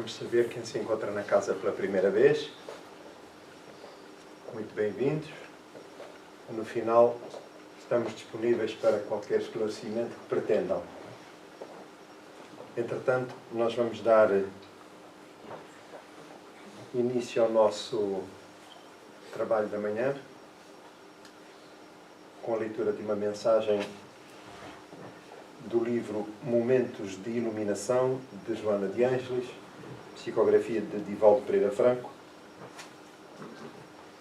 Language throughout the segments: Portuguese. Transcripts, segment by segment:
Vamos saber quem se encontra na casa pela primeira vez. Muito bem-vindos. No final, estamos disponíveis para qualquer esclarecimento que pretendam. Entretanto, nós vamos dar início ao nosso trabalho da manhã com a leitura de uma mensagem do livro Momentos de Iluminação, de Joana de Ângeles, psicografia de Divaldo Pereira Franco.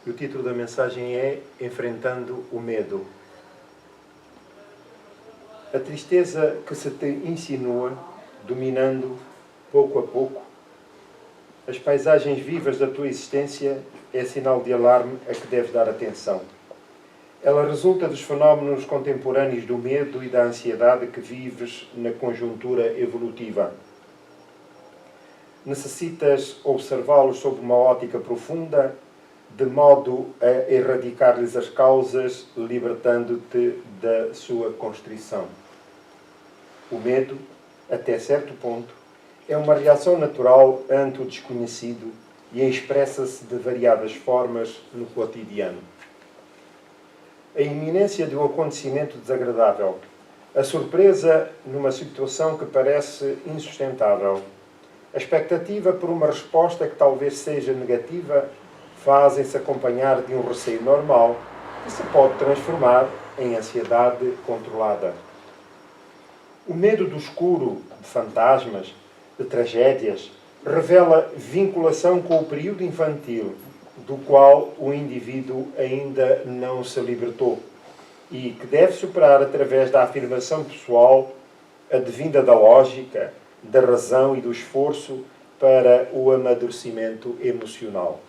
E o título da mensagem é Enfrentando o Medo. A tristeza que se te insinua, dominando, pouco a pouco, as paisagens vivas da tua existência, é sinal de alarme a que deves dar atenção. Ela resulta dos fenómenos contemporâneos do medo e da ansiedade que vives na conjuntura evolutiva. Necessitas observá-los sob uma ótica profunda, de modo a erradicar-lhes as causas, libertando-te da sua constrição. O medo, até certo ponto, é uma reação natural ante o desconhecido e expressa-se de variadas formas no cotidiano. A iminência de um acontecimento desagradável, a surpresa numa situação que parece insustentável, a expectativa por uma resposta que talvez seja negativa, fazem-se acompanhar de um receio normal que se pode transformar em ansiedade controlada. O medo do escuro, de fantasmas, de tragédias, revela vinculação com o período infantil, do qual o indivíduo ainda não se libertou e que deve superar através da afirmação pessoal, advinda da lógica, da razão e do esforço para o amadurecimento emocional.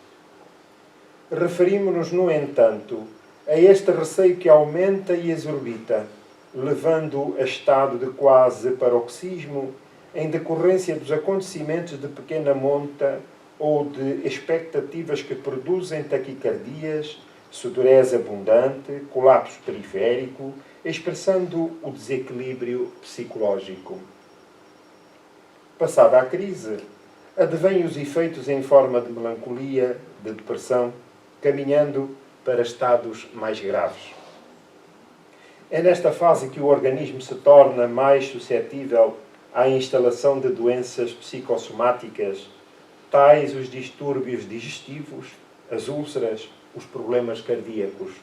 Referimos-nos, no entanto, a este receio que aumenta e exorbita, levando a estado de quase paroxismo em decorrência dos acontecimentos de pequena monta ou de expectativas que produzem taquicardias, sudorese abundante, colapso periférico, expressando o desequilíbrio psicológico. Passada a crise, advêm os efeitos em forma de melancolia, de depressão, caminhando para estados mais graves. É nesta fase que o organismo se torna mais suscetível à instalação de doenças psicossomáticas, tais os distúrbios digestivos, as úlceras, os problemas cardíacos.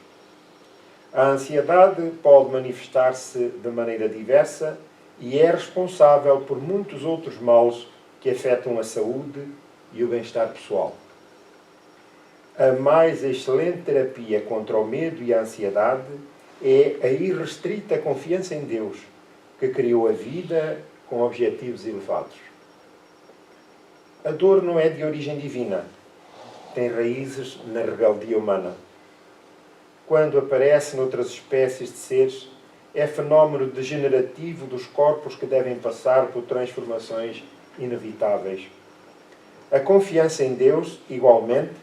A ansiedade pode manifestar-se de maneira diversa e é responsável por muitos outros males que afetam a saúde e o bem-estar pessoal. A mais excelente terapia contra o medo e a ansiedade é a irrestrita confiança em Deus, que criou a vida com objetivos elevados. A dor não é de origem divina, tem raízes na rebeldia humana. Quando aparece noutras espécies de seres, é fenómeno degenerativo dos corpos que devem passar por transformações inevitáveis. A confiança em Deus, igualmente,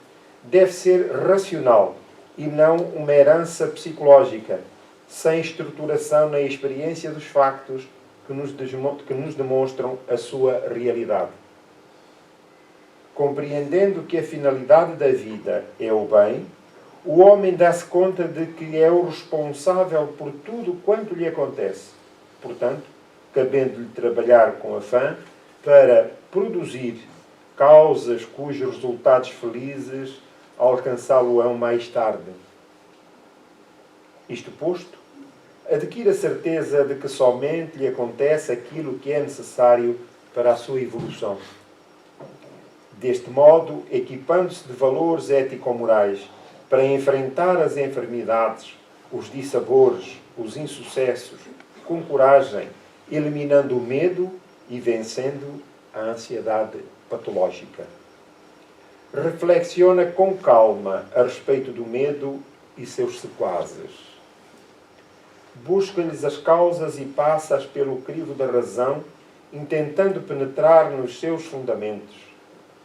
deve ser racional e não uma herança psicológica, sem estruturação na experiência dos factos que nos demonstram a sua realidade. Compreendendo que a finalidade da vida é o bem, o homem dá-se conta de que é o responsável por tudo quanto lhe acontece. Portanto, cabendo-lhe trabalhar com afã para produzir causas cujos resultados felizes alcançá-lo-ão mais tarde. Isto posto, adquire a certeza de que somente lhe acontece aquilo que é necessário para a sua evolução. Deste modo, equipando-se de valores ético-morais para enfrentar as enfermidades, os dissabores, os insucessos, com coragem, eliminando o medo e vencendo a ansiedade patológica. Reflexiona com calma a respeito do medo e seus sequazes. Busca-lhes as causas e passa-as pelo crivo da razão, intentando penetrar nos seus fundamentos.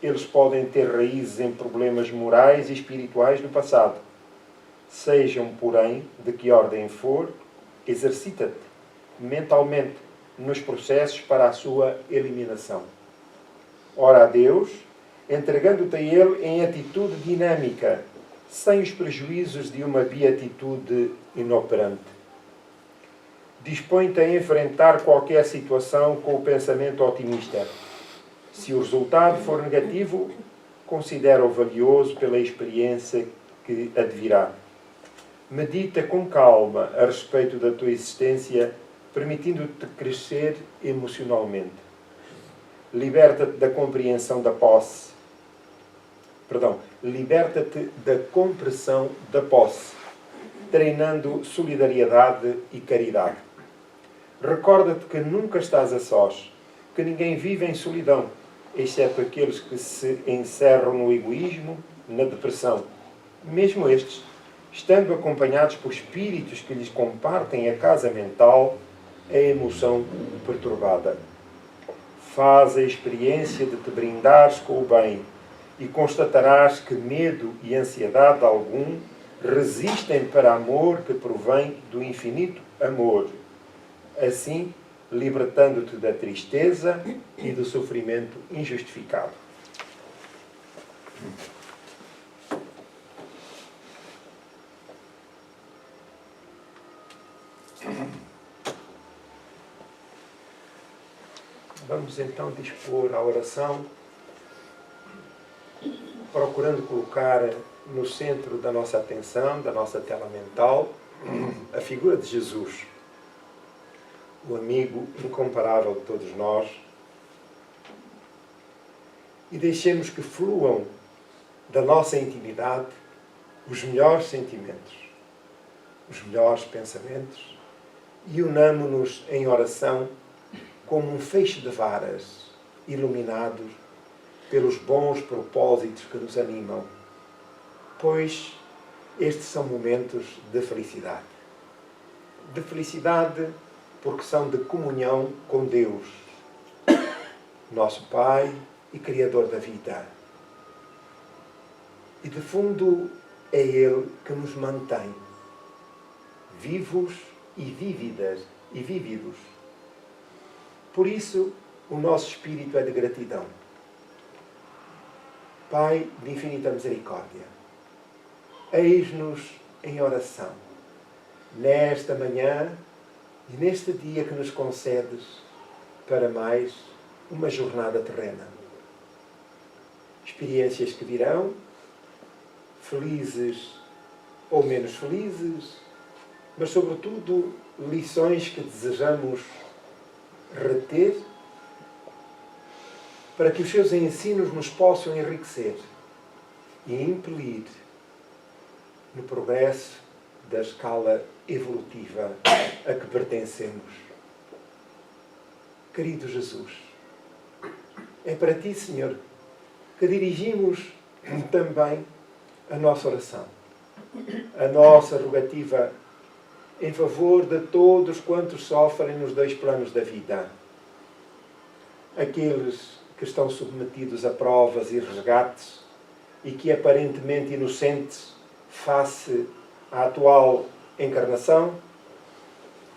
Eles podem ter raízes em problemas morais e espirituais do passado. Sejam, porém, de que ordem for, exercita-te mentalmente nos processos para a sua eliminação. ora a Deus, entregando-te a Ele em atitude dinâmica, sem os prejuízos de uma beatitude inoperante. Dispõe-te a enfrentar qualquer situação com o pensamento otimista. Se o resultado for negativo, considera-o valioso pela experiência que advirá. Medita com calma a respeito da tua existência, permitindo-te crescer emocionalmente. Liberta-te da compreensão da posse. Liberta-te da compressão da posse, treinando solidariedade e caridade. Recorda-te que nunca estás a sós, que ninguém vive em solidão, exceto aqueles que se encerram no egoísmo, na depressão. Mesmo estes, estando acompanhados por espíritos que lhes compartem a casa mental, a emoção perturbada. Faz a experiência de te brindares com o bem e constatarás que medo e ansiedade algum resistem para amor que provém do infinito amor. Assim, libertando-te da tristeza e do sofrimento injustificado. Vamos então dispor a oração, procurando colocar no centro da nossa atenção, da nossa tela mental, a figura de Jesus, o amigo incomparável de todos nós, e deixemos que fluam da nossa intimidade os melhores sentimentos, os melhores pensamentos, e unamo-nos em oração como um feixe de varas iluminados pelos bons propósitos que nos animam, pois estes são momentos de felicidade. De felicidade porque são de comunhão com Deus, nosso Pai e Criador da vida. E de fundo é Ele que nos mantém vivos e vívidos. Por isso, o nosso espírito é de gratidão. Pai de infinita misericórdia, eis-nos em oração, nesta manhã e neste dia que nos concedes para mais uma jornada terrena. Experiências que virão, felizes ou menos felizes, mas sobretudo lições que desejamos reter para que os seus ensinos nos possam enriquecer e impelir no progresso da escala evolutiva a que pertencemos. Querido Jesus, é para Ti, Senhor, que dirigimos também a nossa oração, a nossa rogativa em favor de todos quantos sofrem nos dois planos da vida. Aqueles que estão submetidos a provas e resgates e que aparentemente inocentes face à atual encarnação,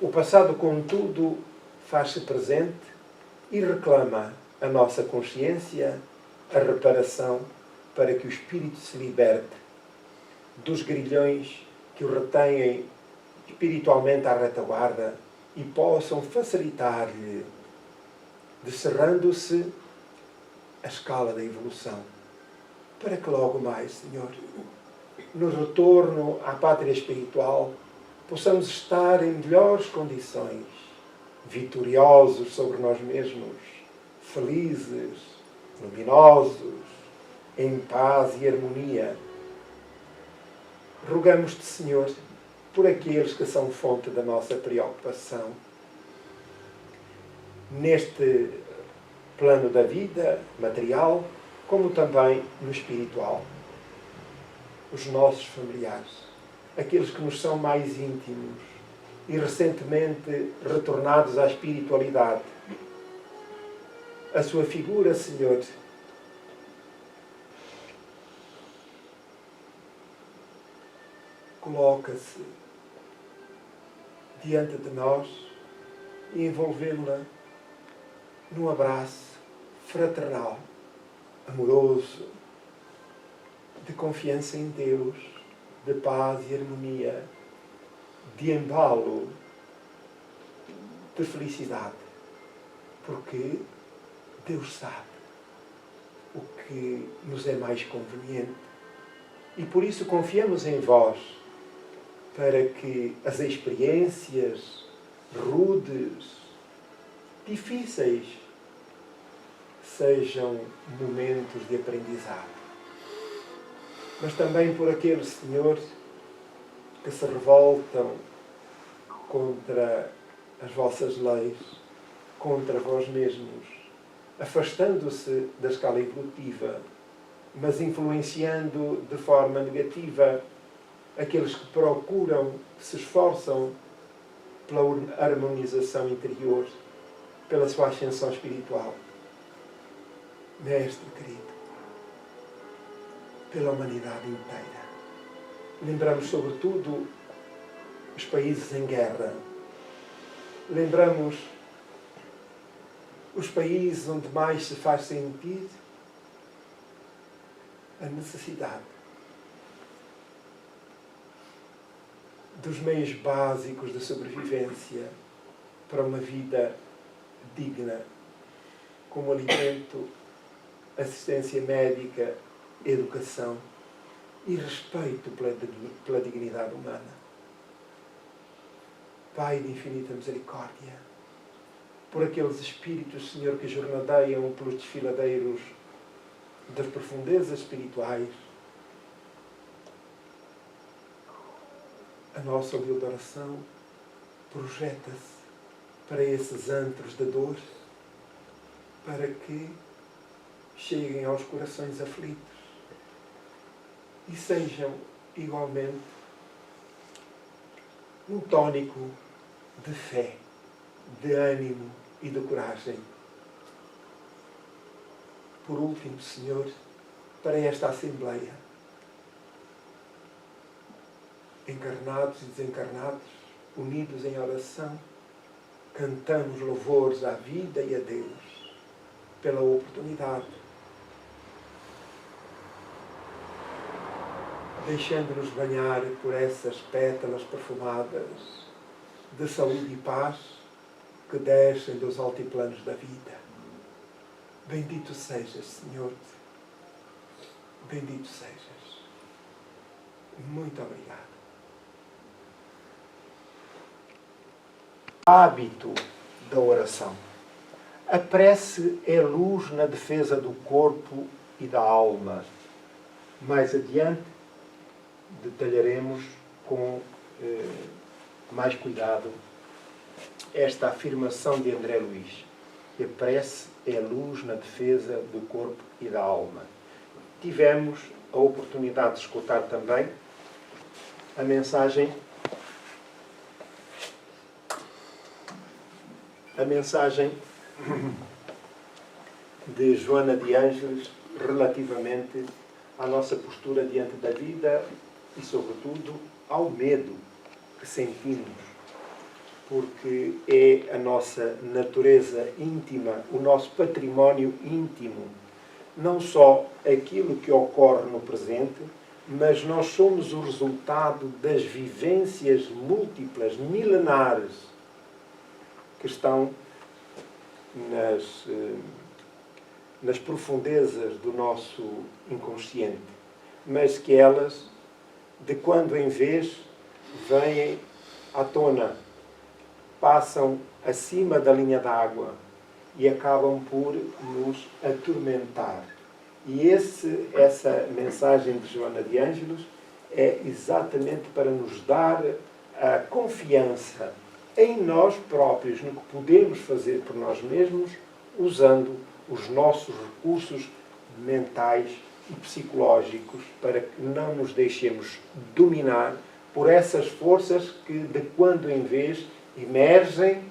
o passado, contudo, faz-se presente e reclama a nossa consciência, a reparação, para que o espírito se liberte dos grilhões que o retêm espiritualmente à retaguarda e possam facilitar-lhe, descerrando-se a escala da evolução, para que logo mais, Senhor, no retorno à pátria espiritual, possamos estar em melhores condições, vitoriosos sobre nós mesmos, felizes, luminosos, em paz e harmonia. Rogamos-te, Senhor, por aqueles que são fonte da nossa preocupação, neste plano da vida material, como também no espiritual. Os nossos familiares, aqueles que nos são mais íntimos e recentemente retornados à espiritualidade. A sua figura, Senhor, coloca-se diante de nós e envolvemos-la num abraço fraternal amoroso, de confiança em Deus, de paz e harmonia, de embalo, de felicidade. Porque Deus sabe o que nos é mais conveniente. E por isso confiamos em vós, para que as experiências rudes, difíceis, sejam momentos de aprendizado. Mas também por aqueles, Senhor, que se revoltam contra as vossas leis, contra vós mesmos, afastando-se da escala evolutiva, mas influenciando de forma negativa aqueles que procuram, se esforçam pela harmonização interior, pela sua ascensão espiritual. Mestre querido, pela humanidade inteira. Lembramos sobretudo os países em guerra. Lembramos os países onde mais se faz sentir a necessidade dos meios básicos de sobrevivência para uma vida digna, como alimento, assistência médica, educação e respeito pela dignidade humana. Pai de infinita misericórdia, por aqueles espíritos, Senhor, que jornadeiam pelos desfiladeiros das profundezas espirituais, a nossa humilde oração projeta-se para esses antros da dor, para que cheguem aos corações aflitos e sejam igualmente um tónico de fé, de ânimo e de coragem. Por último, Senhor, para esta Assembleia, encarnados e desencarnados, unidos em oração, cantamos louvores à vida e a Deus pela oportunidade, deixando-nos banhar por essas pétalas perfumadas de saúde e paz que descem dos altiplanos da vida. Bendito sejas, Senhor. Bendito sejas. Muito obrigado. Hábito da oração. A prece é luz na defesa do corpo e da alma. Mais adiante, detalharemos com mais cuidado esta afirmação de André Luiz. A prece é luz na defesa do corpo e da alma. Tivemos a oportunidade de escutar também a mensagem de Joana de Ângeles relativamente à nossa postura diante da vida e, sobretudo, ao medo que sentimos, porque é a nossa natureza íntima, o nosso património íntimo, não só aquilo que ocorre no presente, mas nós somos o resultado das vivências múltiplas, milenares, que estão nas profundezas do nosso inconsciente, mas que elas, de quando em vez, vêm à tona, passam acima da linha d'água e acabam por nos atormentar. E essa mensagem de Joana de Ângeles é exatamente para nos dar a confiança em nós próprios, no que podemos fazer por nós mesmos, usando os nossos recursos mentais e psicológicos, para que não nos deixemos dominar por essas forças que, de quando em vez, emergem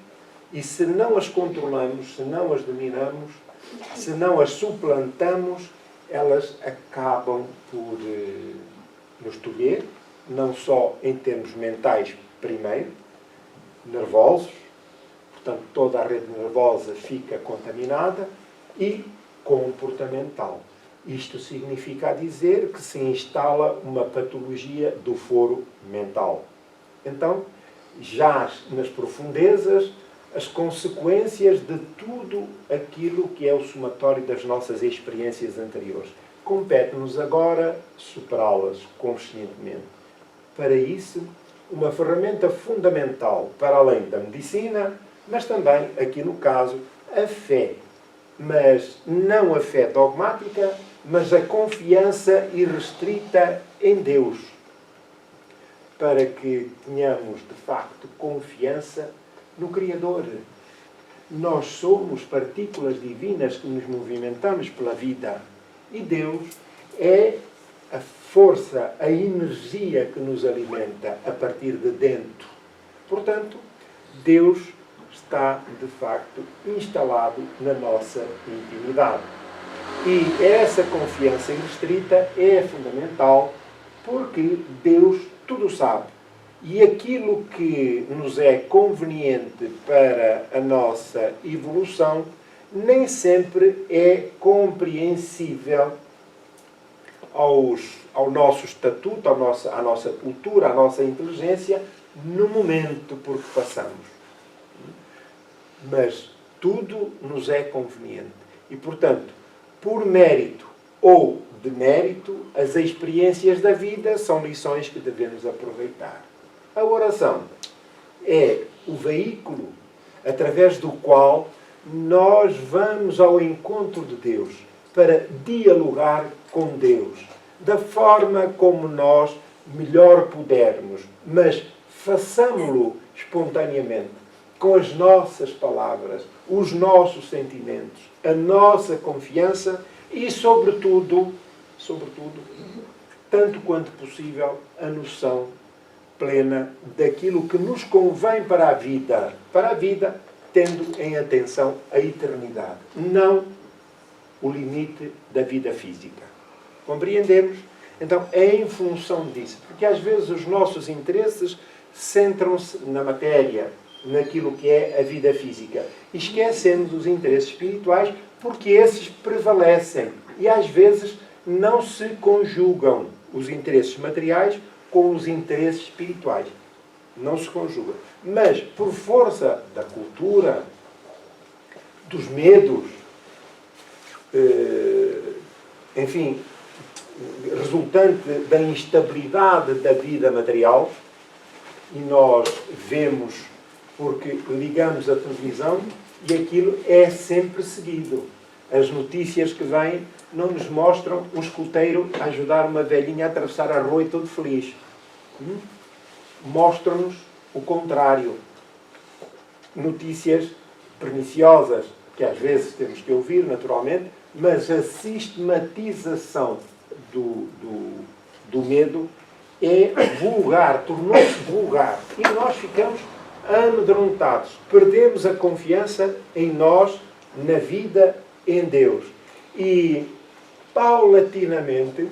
e, se não as controlamos, se não as dominamos, se não as suplantamos, elas acabam por nos tolher, não só em termos mentais, primeiro, nervosos, portanto toda a rede nervosa fica contaminada, e comportamental. Isto significa dizer que se instala uma patologia do foro mental. Então, jaz nas profundezas as consequências de tudo aquilo que é o somatório das nossas experiências anteriores. Compete-nos agora superá-las conscientemente. Para isso, uma ferramenta fundamental, para além da medicina, mas também, aqui no caso, a fé. Mas não a fé dogmática, mas a confiança irrestrita em Deus. Para que tenhamos, de facto, confiança no Criador. Nós somos partículas divinas que nos movimentamos pela vida. E Deus é a força, a energia que nos alimenta a partir de dentro. Portanto, Deus está, de facto, instalado na nossa intimidade. E essa confiança irrestrita é fundamental porque Deus tudo sabe. E aquilo que nos é conveniente para a nossa evolução nem sempre é compreensível ao nosso estatuto, à nossa cultura, à nossa inteligência, no momento por que passamos. Mas tudo nos é conveniente. E, portanto, por mérito ou demérito, as experiências da vida são lições que devemos aproveitar. A oração é o veículo através do qual nós vamos ao encontro de Deus para dialogar com Deus da forma como nós melhor pudermos, mas façamo-lo espontaneamente, com as nossas palavras, os nossos sentimentos, a nossa confiança e, sobretudo, tanto quanto possível, a noção plena daquilo que nos convém para a vida, tendo em atenção a eternidade, não o limite da vida física. Compreendemos? Então, é em função disso, porque às vezes os nossos interesses centram-se na matéria, naquilo que é a vida física, e esquecemos os interesses espirituais, porque esses prevalecem e às vezes não se conjugam os interesses materiais com os interesses espirituais. Não se conjugam. Mas, por força da cultura, dos medos, enfim, resultante da instabilidade da vida material, e nós vemos porque ligamos a televisão e aquilo é sempre seguido. As notícias que vêm não nos mostram um escoteiro a ajudar uma velhinha a atravessar a rua e todo feliz. Mostram-nos o contrário. Notícias perniciosas, que às vezes temos que ouvir, naturalmente, mas a sistematização do medo é vulgar, tornou-se vulgar. E nós ficamos amedrontados. Perdemos a confiança em nós, na vida, em Deus. E, paulatinamente,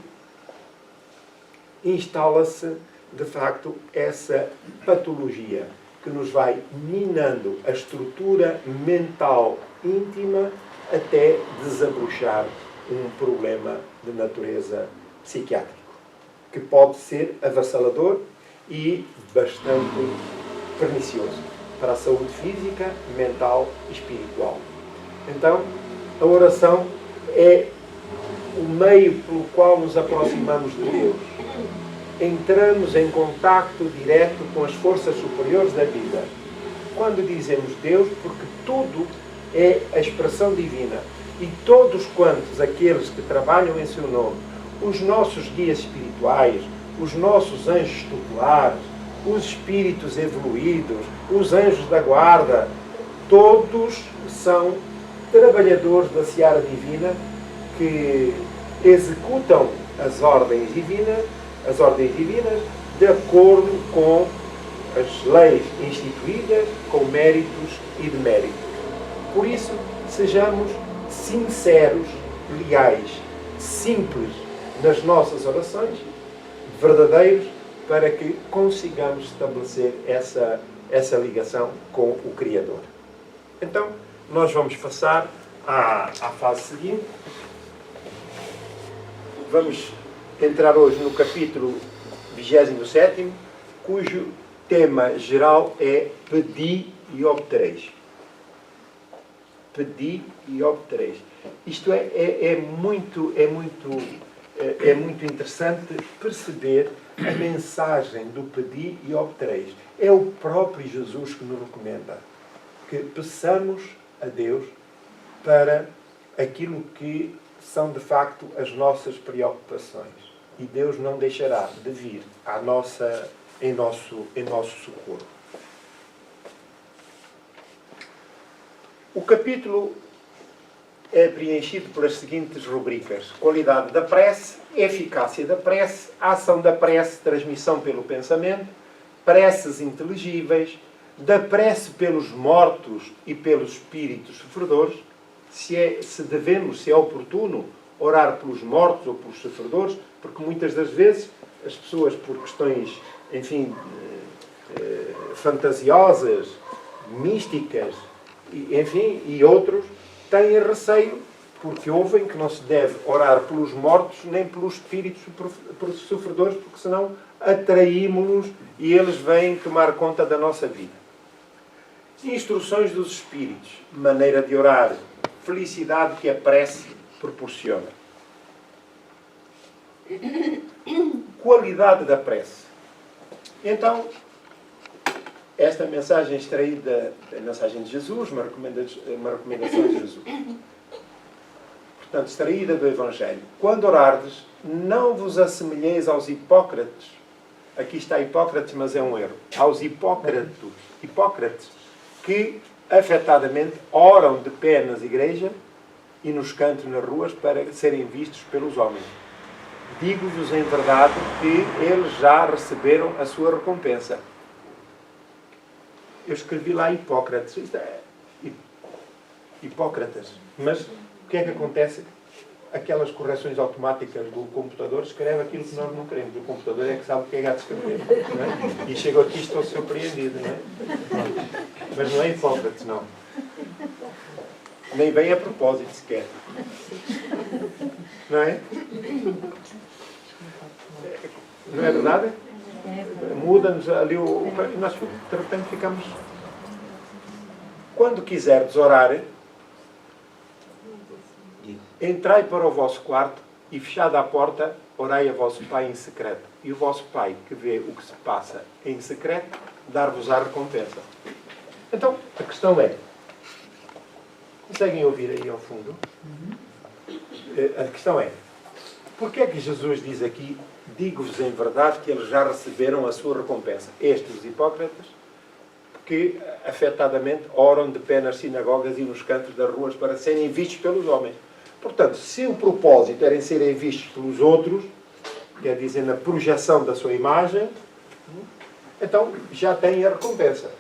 instala-se, de facto, essa patologia que nos vai minando a estrutura mental íntima até desabrochar um problema de natureza psiquiátrica, que pode ser avassalador e bastante pernicioso para a saúde física, mental e espiritual. Então, a oração é o meio pelo qual nos aproximamos de Deus. Entramos em contacto direto com as forças superiores da vida. Quando dizemos Deus, porque tudo é a expressão divina. E todos quantos aqueles que trabalham em seu nome, os nossos guias espirituais, os nossos anjos tutelares, os espíritos evoluídos, os anjos da guarda, todos são trabalhadores da seara divina que executam as ordens divinas de acordo com as leis instituídas, com méritos e deméritos. Por isso, sejamos sinceros, leais, simples nas nossas orações, verdadeiros, para que consigamos estabelecer essa ligação com o Criador. Então, nós vamos passar à fase seguinte, vamos entrar hoje no capítulo 27, cujo tema geral é Pedi e obtereis. Pedi e obtereis. Isto é muito interessante perceber a mensagem do pedi e obtereis. É o próprio Jesus que nos recomenda que peçamos a Deus para aquilo que são de facto as nossas preocupações. E Deus não deixará de vir em nosso socorro. O capítulo é preenchido pelas seguintes rubricas: qualidade da prece, eficácia da prece, ação da prece, transmissão pelo pensamento, preces inteligíveis, da prece pelos mortos e pelos espíritos sofredores, se é oportuno orar pelos mortos ou pelos sofredores, porque muitas das vezes as pessoas, por questões, enfim, fantasiosas, místicas, enfim, e outros, têm receio, porque ouvem que não se deve orar pelos mortos nem pelos espíritos sofredores, porque senão atraímos-los e eles vêm tomar conta da nossa vida. Instruções dos espíritos, maneira de orar, felicidade que a prece proporciona. Qualidade da prece. Então, esta mensagem extraída da mensagem de Jesus, uma recomendação de Jesus. Portanto, extraída do Evangelho. Quando orardes, não vos assemelheis aos hipócrates. Aqui está Hipócrates, mas é um erro. Aos hipócrates, que afetadamente oram de pé nas igrejas e nos cantos nas ruas para serem vistos pelos homens. Digo-vos em verdade que eles já receberam a sua recompensa. Eu escrevi lá Hipócrates. Isto é Hipócrates. Mas o que é que acontece? Aquelas correções automáticas do computador escreve aquilo que nós não queremos. O computador é que sabe o que é de escrever. Não é? E chego aqui e estou surpreendido. Não é? Mas não é Hipócrates, não. Nem bem a propósito sequer. Não é? Não é verdade? Muda-nos ali o... Nós de repente ficamos... Quando quiserdes orar, entrai para o vosso quarto e, fechada a porta, orai a vosso Pai em secreto. E o vosso Pai, que vê o que se passa em secreto, dar-vos a recompensa. Então, a questão é... Conseguem ouvir aí ao fundo? A questão é... Porquê é que Jesus diz aqui: digo-vos em verdade que eles já receberam a sua recompensa? Estes, os hipócritas, que afetadamente oram de pé nas sinagogas e nos cantos das ruas para serem vistos pelos homens. Portanto, se o propósito era em serem vistos pelos outros, quer dizer, na projeção da sua imagem, então já têm a recompensa.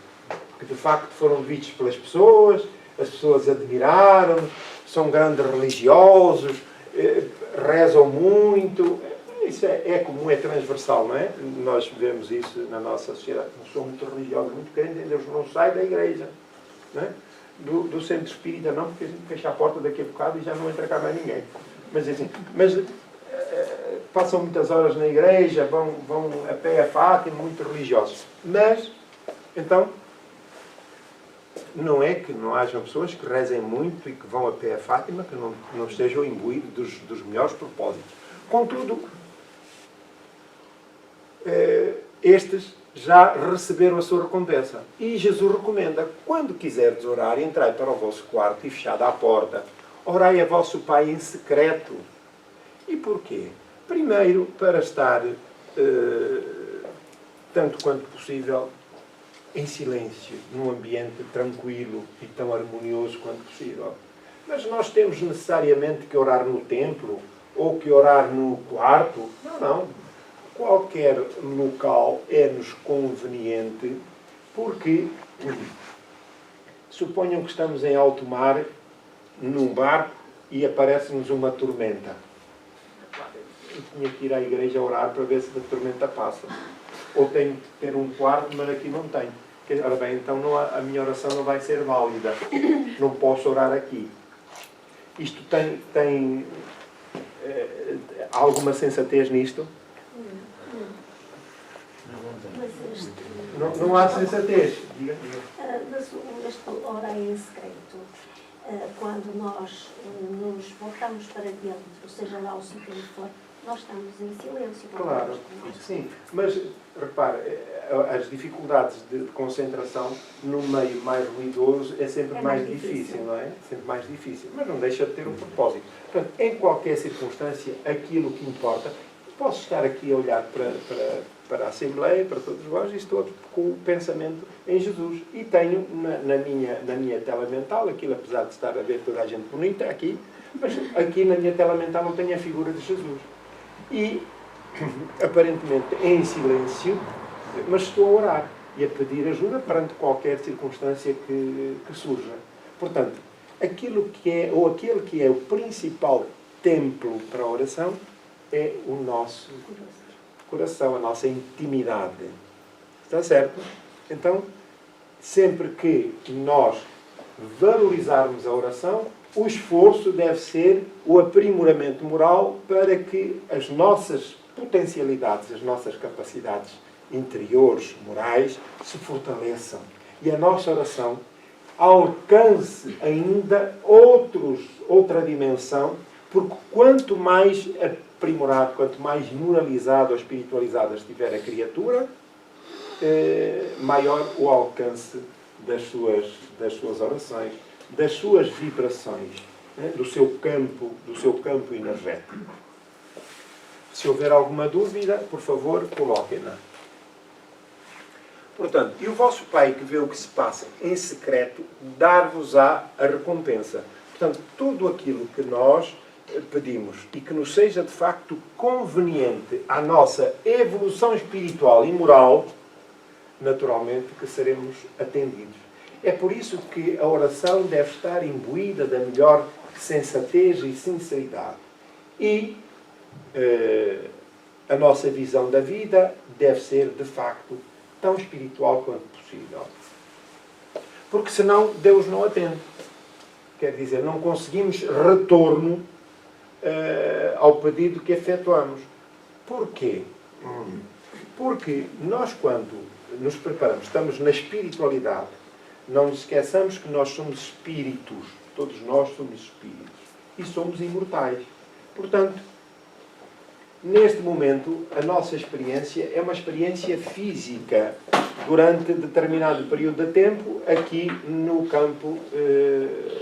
Porque de facto foram vistos pelas pessoas, as pessoas admiraram, são grandes religiosos, rezam muito. Isso é comum, é transversal, não é? Nós vemos isso na nossa sociedade. Não sou muito religioso, muito crente, Deus não sai da igreja. Não é? Do centro espírita não, porque a gente fecha a porta daqui a bocado e já não entra cá mais ninguém. Mas passam muitas horas na igreja, vão a pé a Fátima, muito religiosos. Mas, então, não é que não hajam pessoas que rezem muito e que vão a pé a Fátima, que não estejam imbuídos dos melhores propósitos. Contudo, estes já receberam a sua recompensa. E Jesus recomenda: quando quiserdes orar, entrai para o vosso quarto e, fechada a porta, orai a vosso Pai em secreto. E porquê? Primeiro, para estar, tanto quanto possível, em silêncio, num ambiente tranquilo e tão harmonioso quanto possível. Mas nós temos necessariamente que orar no templo ou que orar no quarto? Não. Qualquer local é-nos conveniente, porque suponham que estamos em alto mar, num barco, e aparece-nos uma tormenta. Eu tinha que ir à igreja orar para ver se a tormenta passa. Ou tenho que ter um quarto, mas aqui não tenho. Ora bem, então a minha oração não vai ser válida. Não posso orar aqui. Isto tem Há alguma sensatez nisto? Não há sensatez. Diga. Mas este orar em secreto, quando nós nos voltamos para dentro, seja lá o sítio onde for, nós estamos em silêncio. Claro, sim. Mas, repare, as dificuldades de concentração no meio mais ruidoso é sempre mais difícil, não é? Sempre mais difícil. Mas não deixa de ter um propósito. Portanto, em qualquer circunstância, aquilo que importa, posso estar aqui a olhar para a Assembleia, para todos vós, e estou com o pensamento em Jesus. E tenho na minha tela mental, aquilo apesar de estar a ver toda a gente bonita aqui, mas aqui na minha tela mental eu tenho a figura de Jesus. E, aparentemente, em silêncio, mas estou a orar e a pedir ajuda perante qualquer circunstância que surja. Portanto, aquilo que é, ou aquele que é o principal templo para a oração é o nosso coração, a nossa intimidade. Está certo? Então, sempre que nós valorizarmos a oração, o esforço deve ser o aprimoramento moral para que as nossas potencialidades, as nossas capacidades interiores, morais, se fortaleçam. E a nossa oração alcance ainda outra dimensão, porque quanto mais aprimorado, quanto mais moralizado ou espiritualizada estiver a criatura, maior o alcance das suas orações, das suas vibrações, do seu campo energético. Se houver alguma dúvida, por favor, coloquem-na. Portanto, e o vosso Pai que vê o que se passa em secreto, dar-vos-á a recompensa. Portanto, tudo aquilo que nós pedimos e que nos seja de facto conveniente à nossa evolução espiritual e moral, naturalmente que seremos atendidos. É por isso que a oração deve estar imbuída da melhor sensatez e sinceridade. E a nossa visão da vida deve ser, de facto, tão espiritual quanto possível. Porque senão Deus não atende. Quer dizer, não conseguimos retorno ao pedido que efetuamos. Porquê? Porque nós, quando nos preparamos, estamos na espiritualidade, não nos esqueçamos que nós somos espíritos. Todos nós somos espíritos. E somos imortais. Portanto, neste momento, a nossa experiência é uma experiência física durante determinado período de tempo aqui no campo,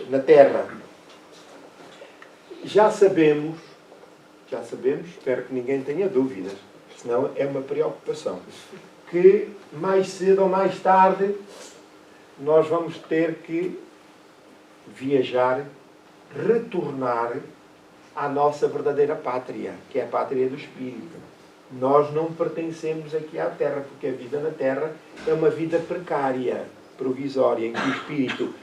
na Terra. Já sabemos, espero que ninguém tenha dúvidas, senão é uma preocupação, que mais cedo ou mais tarde nós vamos ter que viajar, retornar à nossa verdadeira pátria, que é a pátria do Espírito. Nós não pertencemos aqui à Terra, porque a vida na Terra é uma vida precária, provisória, em que o Espírito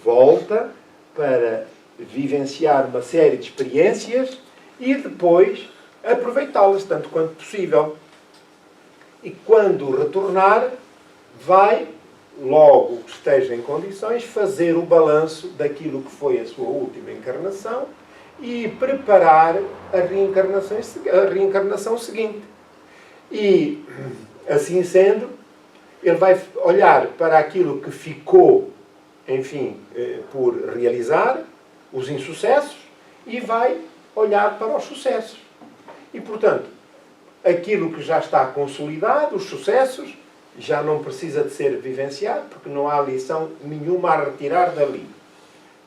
volta para vivenciar uma série de experiências e depois aproveitá-las tanto quanto possível. E quando retornar, vai, logo que esteja em condições, fazer o balanço daquilo que foi a sua última encarnação e preparar a reencarnação seguinte. E, assim sendo, ele vai olhar para aquilo que ficou, enfim, por realizar, os insucessos, e vai olhar para os sucessos. E, portanto, aquilo que já está consolidado, os sucessos, já não precisa de ser vivenciado, porque não há lição nenhuma a retirar dali.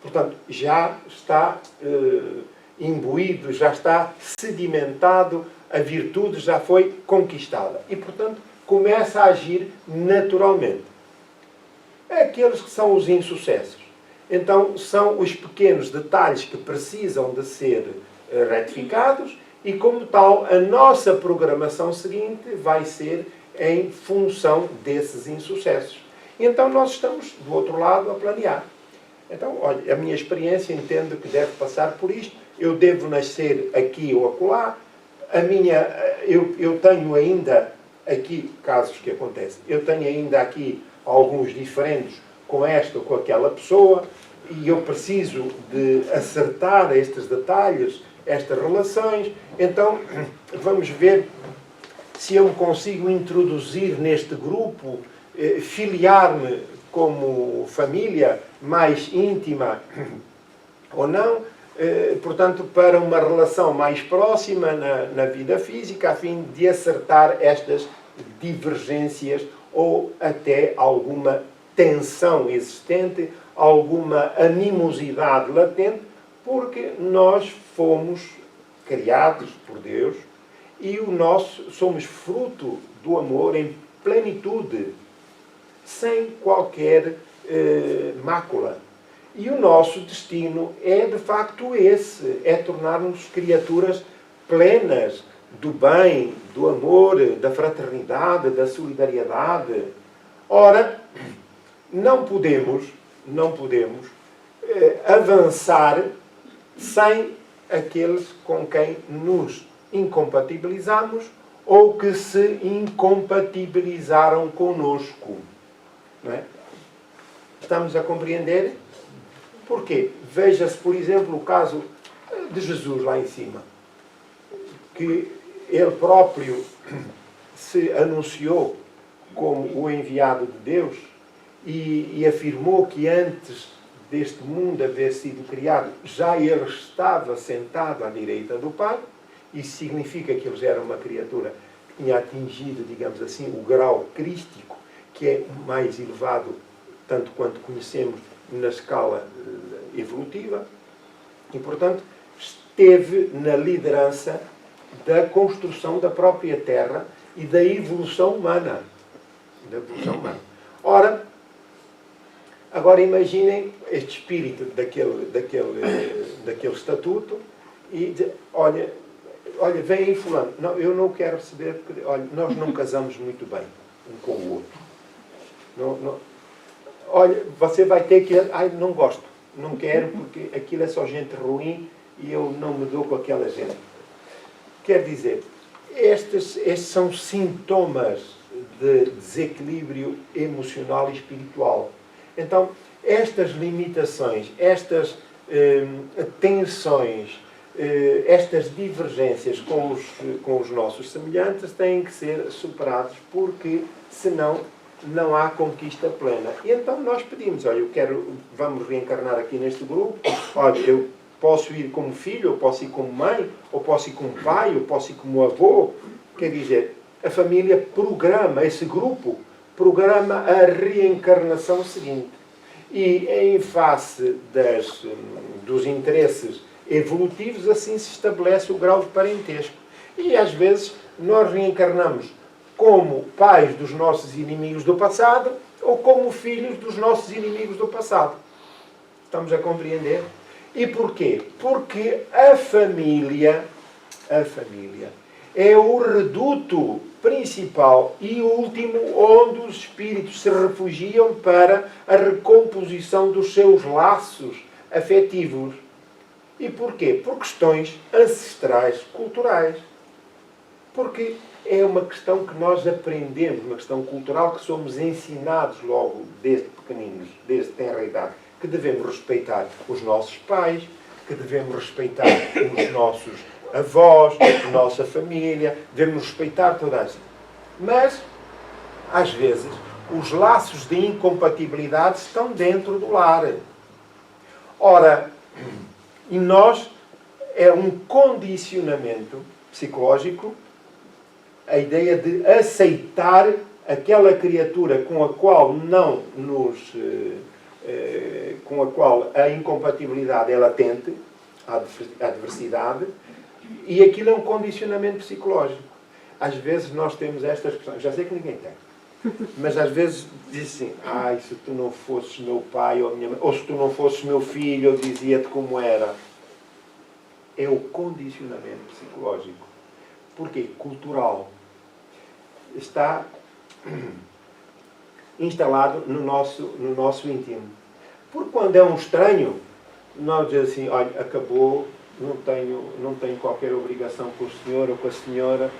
Portanto, já está imbuído, já está sedimentado, a virtude já foi conquistada. E, portanto, começa a agir naturalmente. Aqueles que são os insucessos. Então, são os pequenos detalhes que precisam de ser retificados e, como tal, a nossa programação seguinte vai ser em função desses insucessos. Então, nós estamos, do outro lado, a planear. Então, olha, a minha experiência entendo que deve passar por isto. Eu devo nascer aqui ou acolá. Eu tenho ainda aqui, casos que acontecem, eu tenho ainda aqui alguns diferentes com esta ou com aquela pessoa. e eu preciso de acertar estes detalhes, estas relações, então vamos ver se eu me consigo introduzir neste grupo, filiar-me como família mais íntima ou não, portanto, para uma relação mais próxima na vida física, a fim de acertar estas divergências ou até alguma tensão existente, alguma animosidade latente, porque nós fomos criados por Deus e somos fruto do amor em plenitude, sem qualquer mácula. E o nosso destino é, de facto, esse. É tornar-nos criaturas plenas do bem, do amor, da fraternidade, da solidariedade. Ora, não podemos avançar sem aqueles com quem nos incompatibilizamos ou que se incompatibilizaram conosco. Não é? Estamos a compreender? Porquê? Veja-se, por exemplo, o caso de Jesus lá em cima, que ele próprio se anunciou como o enviado de Deus e afirmou que antes deste mundo haver sido criado, já ele estava sentado à direita do Pai. Isso significa que ele já era uma criatura que tinha atingido, digamos assim, o grau crístico, que é o mais elevado, tanto quanto conhecemos na escala evolutiva, e, portanto, esteve na liderança da construção da própria Terra e da evolução humana. Ora, agora imaginem este espírito daquele estatuto e diz, olha, vem aí fulano. Não, eu não quero receber, porque, olha, nós não casamos muito bem um com o outro. Não, olha, você vai ter que... Ai, não gosto, não quero, porque aquilo é só gente ruim e eu não me dou com aquela gente. Quer dizer, estes são sintomas de desequilíbrio emocional e espiritual. Então, estas limitações, estas tensões, estas divergências com os nossos semelhantes têm que ser superadas, porque senão não há conquista plena. E então nós pedimos, olha, vamos reencarnar aqui neste grupo, olha, eu posso ir como filho, eu posso ir como mãe, ou posso ir como pai, eu posso ir como avô. Quer dizer, a família esse grupo programa a reencarnação seguinte. E em face dos interesses evolutivos, assim se estabelece o grau de parentesco. E às vezes nós reencarnamos como pais dos nossos inimigos do passado ou como filhos dos nossos inimigos do passado. Estamos a compreender? E porquê? Porque a família é o reduto principal e último onde os espíritos se refugiam para a recomposição dos seus laços afetivos. E porquê? Por questões ancestrais, culturais. Porque é uma questão que nós aprendemos, uma questão cultural que somos ensinados logo desde pequeninos, desde tenra idade, que devemos respeitar os nossos pais, que devemos respeitar os nossos avós, a nossa família, devemos respeitar toda a gente. Mas, às vezes, os laços de incompatibilidade estão dentro do lar. Ora, e nós, é um condicionamento psicológico a ideia de aceitar aquela criatura com a qual com a qual a incompatibilidade é latente, a adversidade, e aquilo é um condicionamento psicológico. Às vezes nós temos estas questões, já sei que ninguém tem, mas às vezes diz assim, se tu não fosses meu pai ou minha mãe, ou se tu não fosses meu filho, eu dizia-te como era. É o condicionamento psicológico. Porquê? Cultural. Está instalado no nosso íntimo. Porque quando é um estranho, nós dizemos assim, olha, acabou, não tenho qualquer obrigação com o senhor ou com a senhora,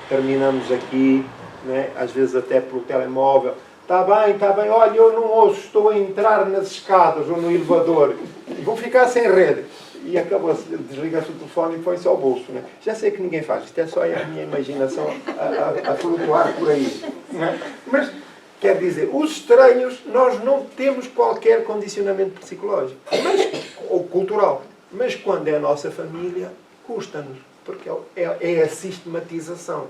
terminamos aqui, né? Às vezes até pelo telemóvel, Está bem, olha, eu não ouço, estou a entrar nas escadas ou no elevador, vou ficar sem rede. E acabou-se, desliga-se o telefone e foi-se ao bolso. Né? Já sei que ninguém faz, isto é só a minha imaginação a flutuar por aí. Né? Mas, quer dizer, os estranhos, nós não temos qualquer condicionamento psicológico, ou cultural. Mas quando é a nossa família, custa-nos, porque é a sistematização.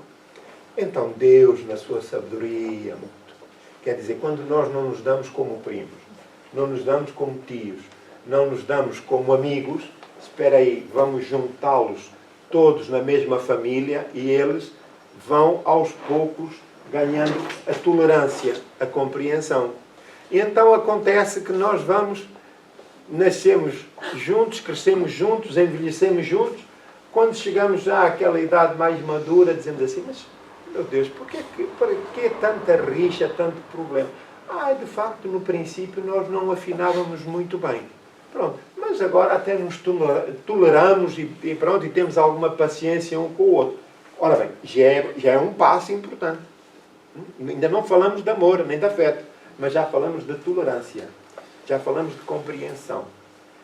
Então, Deus, na sua sabedoria, quer dizer, quando nós não nos damos como primos, não nos damos como tios, não nos damos como amigos, espera aí, vamos juntá-los todos na mesma família e eles vão, aos poucos, ganhando a tolerância, a compreensão. E então acontece que nós nascemos juntos, crescemos juntos, envelhecemos juntos. Quando chegamos já àquela idade mais madura, dizemos assim, mas, meu Deus, para que tanta rixa, tanto problema? De facto, no princípio, nós não afinávamos muito bem. Pronto, mas agora até nos toleramos e pronto, e temos alguma paciência um com o outro. Ora bem, já é um passo importante. Ainda não falamos de amor, nem de afeto, mas já falamos de tolerância. Já falamos de compreensão.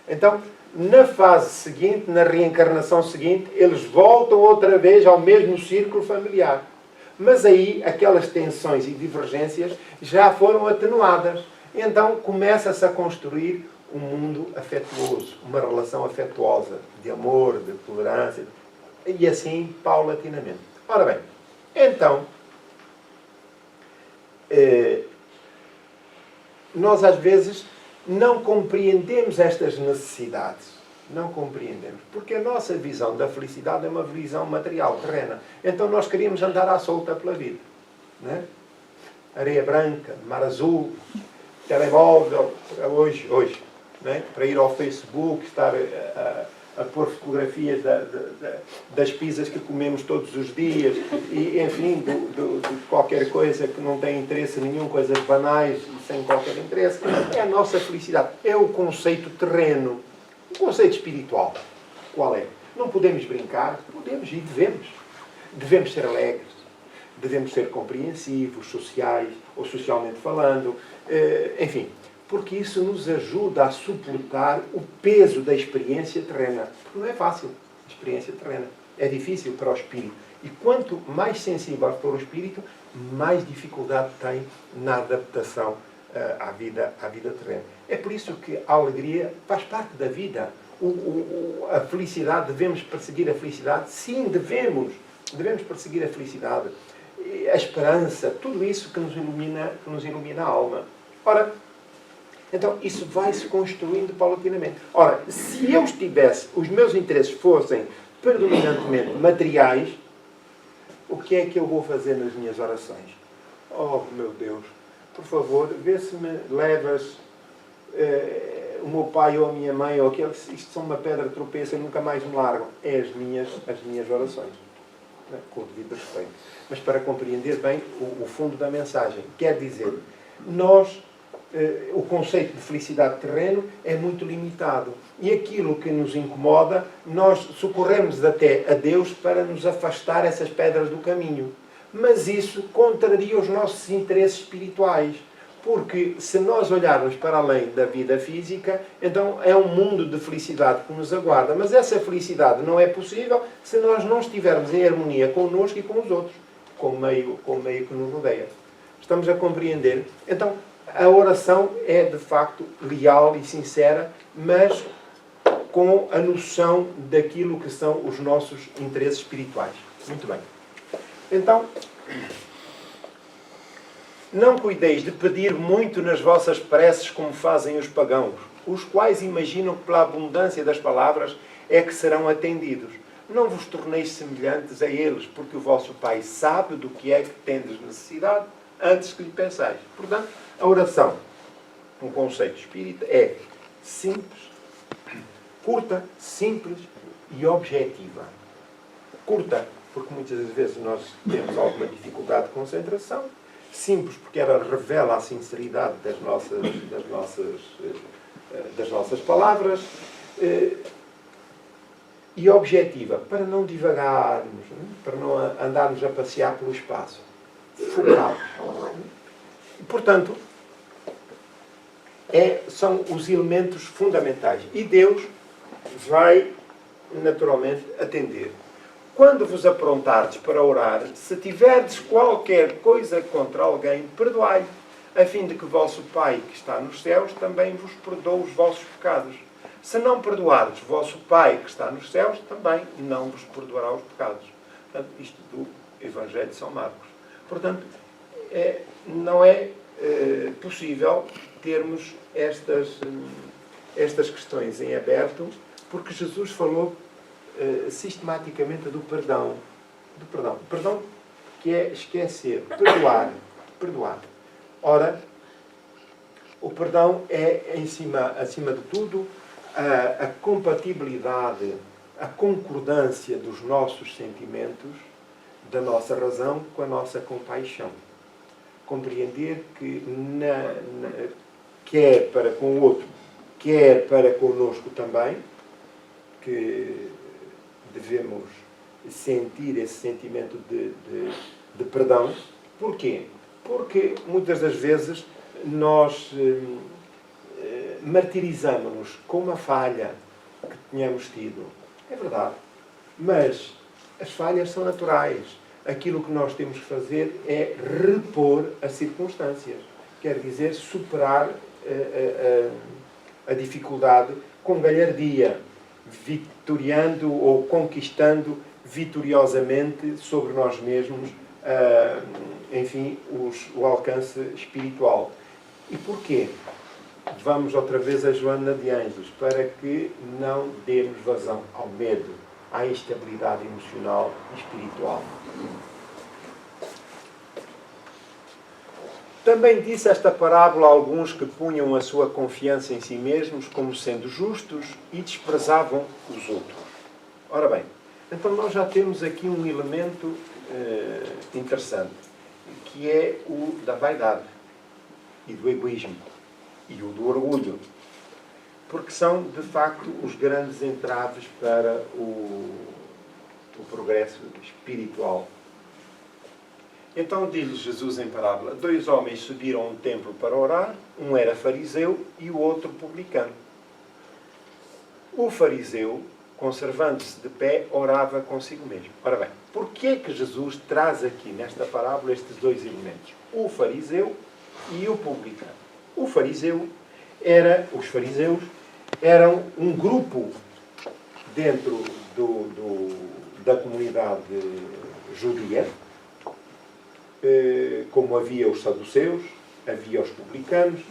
Então, na fase seguinte, na reencarnação seguinte, eles voltam outra vez ao mesmo círculo familiar. Mas aí, aquelas tensões e divergências já foram atenuadas. Então, começa-se a construir um mundo afetuoso, uma relação afetuosa, de amor, de tolerância, e assim, paulatinamente. Ora bem, então, nós às vezes não compreendemos estas necessidades. Não compreendemos. Porque a nossa visão da felicidade é uma visão material, terrena. Então nós queríamos andar à solta pela vida. Né? Areia branca, mar azul, telemóvel, hoje né? Para ir ao Facebook, estar a pôr fotografias das pizzas que comemos todos os dias e, enfim, de qualquer coisa que não tem interesse nenhum, coisas banais e sem qualquer interesse. É a nossa felicidade. É o conceito terreno. O conceito espiritual. Qual é? Não podemos brincar? Podemos e devemos. Devemos ser alegres. Devemos ser compreensivos, sociais, ou socialmente falando. Enfim, porque isso nos ajuda a suportar o peso da experiência terrena. Porque não é fácil a experiência terrena. É difícil para o espírito. E quanto mais sensível for o espírito, mais dificuldade tem na adaptação à vida terrena. É por isso que a alegria faz parte da vida. A felicidade, devemos perseguir a felicidade? Sim, devemos. Devemos perseguir a felicidade. A esperança, tudo isso que nos ilumina a alma. Ora, então, isso vai-se construindo paulatinamente. Ora, se eu estivesse, os meus interesses fossem predominantemente materiais, o que é que eu vou fazer nas minhas orações? Oh, meu Deus, por favor, vê se me levas o meu pai ou a minha mãe, ou aquele, isto são uma pedra de tropeço e nunca mais me largam. É as minhas orações. Com o devido respeito. Mas para compreender bem o fundo da mensagem, quer dizer, o conceito de felicidade terreno é muito limitado. E aquilo que nos incomoda, nós socorremos até a Deus para nos afastar essas pedras do caminho. Mas isso contraria os nossos interesses espirituais. Porque se nós olharmos para além da vida física, então é um mundo de felicidade que nos aguarda. Mas essa felicidade não é possível se nós não estivermos em harmonia connosco e com os outros, com o meio que nos rodeia. Estamos a compreender? Então, a oração é de facto leal e sincera, mas com a noção daquilo que são os nossos interesses espirituais. Muito bem. Então, não cuideis de pedir muito nas vossas preces como fazem os pagãos, os quais imaginam que pela abundância das palavras é que serão atendidos. Não vos torneis semelhantes a eles, porque o vosso Pai sabe do que é que tendes necessidade antes que lhe pensais. Portanto, a oração, um conceito espírita, é simples, curta, simples e objetiva. Curta, porque muitas vezes nós temos alguma dificuldade de concentração. Simples, porque ela revela a sinceridade das nossas palavras. E objetiva, para não divagarmos, para não andarmos a passear pelo espaço. Focados. Portanto, são os elementos fundamentais. E Deus vai, naturalmente, atender. Quando vos aprontardes para orar, se tiverdes qualquer coisa contra alguém, perdoai, a fim de que vosso Pai, que está nos céus, também vos perdoe os vossos pecados. Se não perdoardes vosso Pai, que está nos céus, também não vos perdoará os pecados. Portanto, isto do Evangelho de São Marcos. Portanto, não é possível termos estas questões em aberto, porque Jesus falou sistematicamente do perdão. O perdão que é esquecer, perdoar. Ora, o perdão é, acima de tudo, a compatibilidade, a concordância dos nossos sentimentos, da nossa razão com a nossa compaixão. Compreender que quer para com o outro, quer para conosco também, que devemos sentir esse sentimento de perdão. Porquê? Porque muitas das vezes nós martirizamos-nos com uma falha que tenhamos tido. É verdade. Mas as falhas são naturais. Aquilo que nós temos que fazer é repor as circunstâncias. Quer dizer, superar a dificuldade com galhardia, vitoriando ou conquistando vitoriosamente sobre nós mesmos, enfim, o alcance espiritual. E porquê? Vamos outra vez a Joana de Ângeles, para que não demos vazão ao medo, à instabilidade emocional e espiritual. Também disse esta parábola a alguns que punham a sua confiança em si mesmos como sendo justos e desprezavam os outros. Ora bem, então nós já temos aqui um elemento interessante, que é o da vaidade e do egoísmo e o do orgulho, porque são, de facto, os grandes entraves para o progresso espiritual. Então diz Jesus em parábola: 2 homens subiram a um templo para orar, um era fariseu e o outro publicano. O fariseu, conservando-se de pé, orava consigo mesmo. Ora bem, porquê é que Jesus traz aqui nesta parábola estes dois elementos? O fariseu e o publicano. Os fariseus eram um grupo dentro da comunidade judia, como havia os saduceus, havia os publicanos,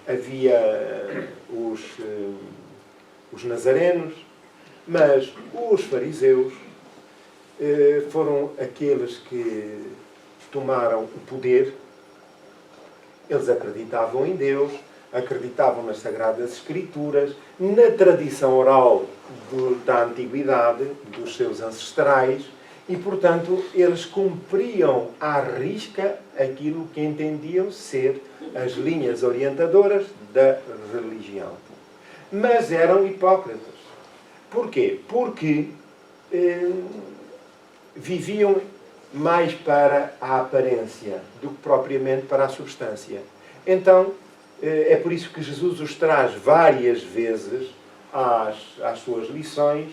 havia os nazarenos, mas os fariseus foram aqueles que tomaram o poder. Eles acreditavam em Deus, acreditavam nas Sagradas Escrituras, na tradição oral da antiguidade, dos seus ancestrais, e, portanto, eles cumpriam à risca aquilo que entendiam ser as linhas orientadoras da religião. Mas eram hipócritas. Porquê? Porque viviam mais para a aparência do que propriamente para a substância. Então, é por isso que Jesus os traz várias vezes às suas lições,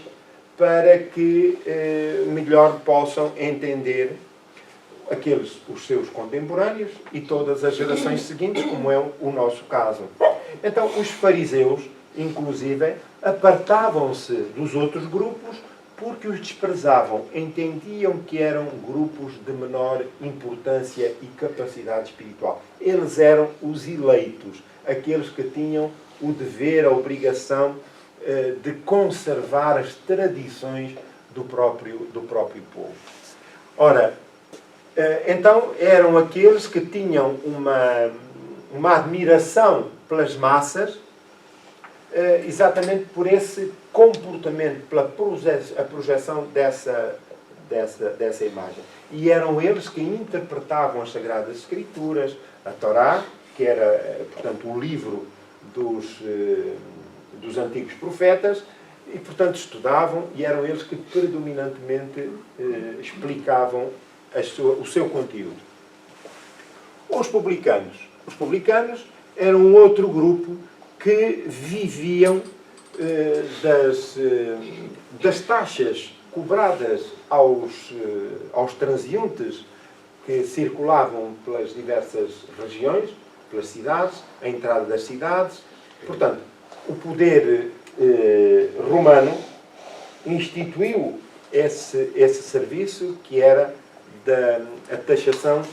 para que melhor possam entender os seus contemporâneos e todas as gerações seguintes, como é o nosso caso. Então, os fariseus, inclusive, apartavam-se dos outros grupos porque os desprezavam, entendiam que eram grupos de menor importância e capacidade espiritual. Eles eram os eleitos, aqueles que tinham o dever, a obrigação de conservar as tradições do próprio povo. Ora, então eram aqueles que tinham uma admiração pelas massas, exatamente por esse comportamento, pela projeção dessa imagem. E eram eles que interpretavam as Sagradas Escrituras, a Torá, que era, portanto, o livro dos antigos profetas, e, portanto, estudavam, e eram eles que predominantemente explicavam o seu conteúdo. Os publicanos Os publicanos eram um outro grupo que viviam das taxas cobradas aos transeuntes que circulavam pelas diversas regiões, pelas cidades, a entrada das cidades. Portanto, o poder romano instituiu esse serviço que era a taxação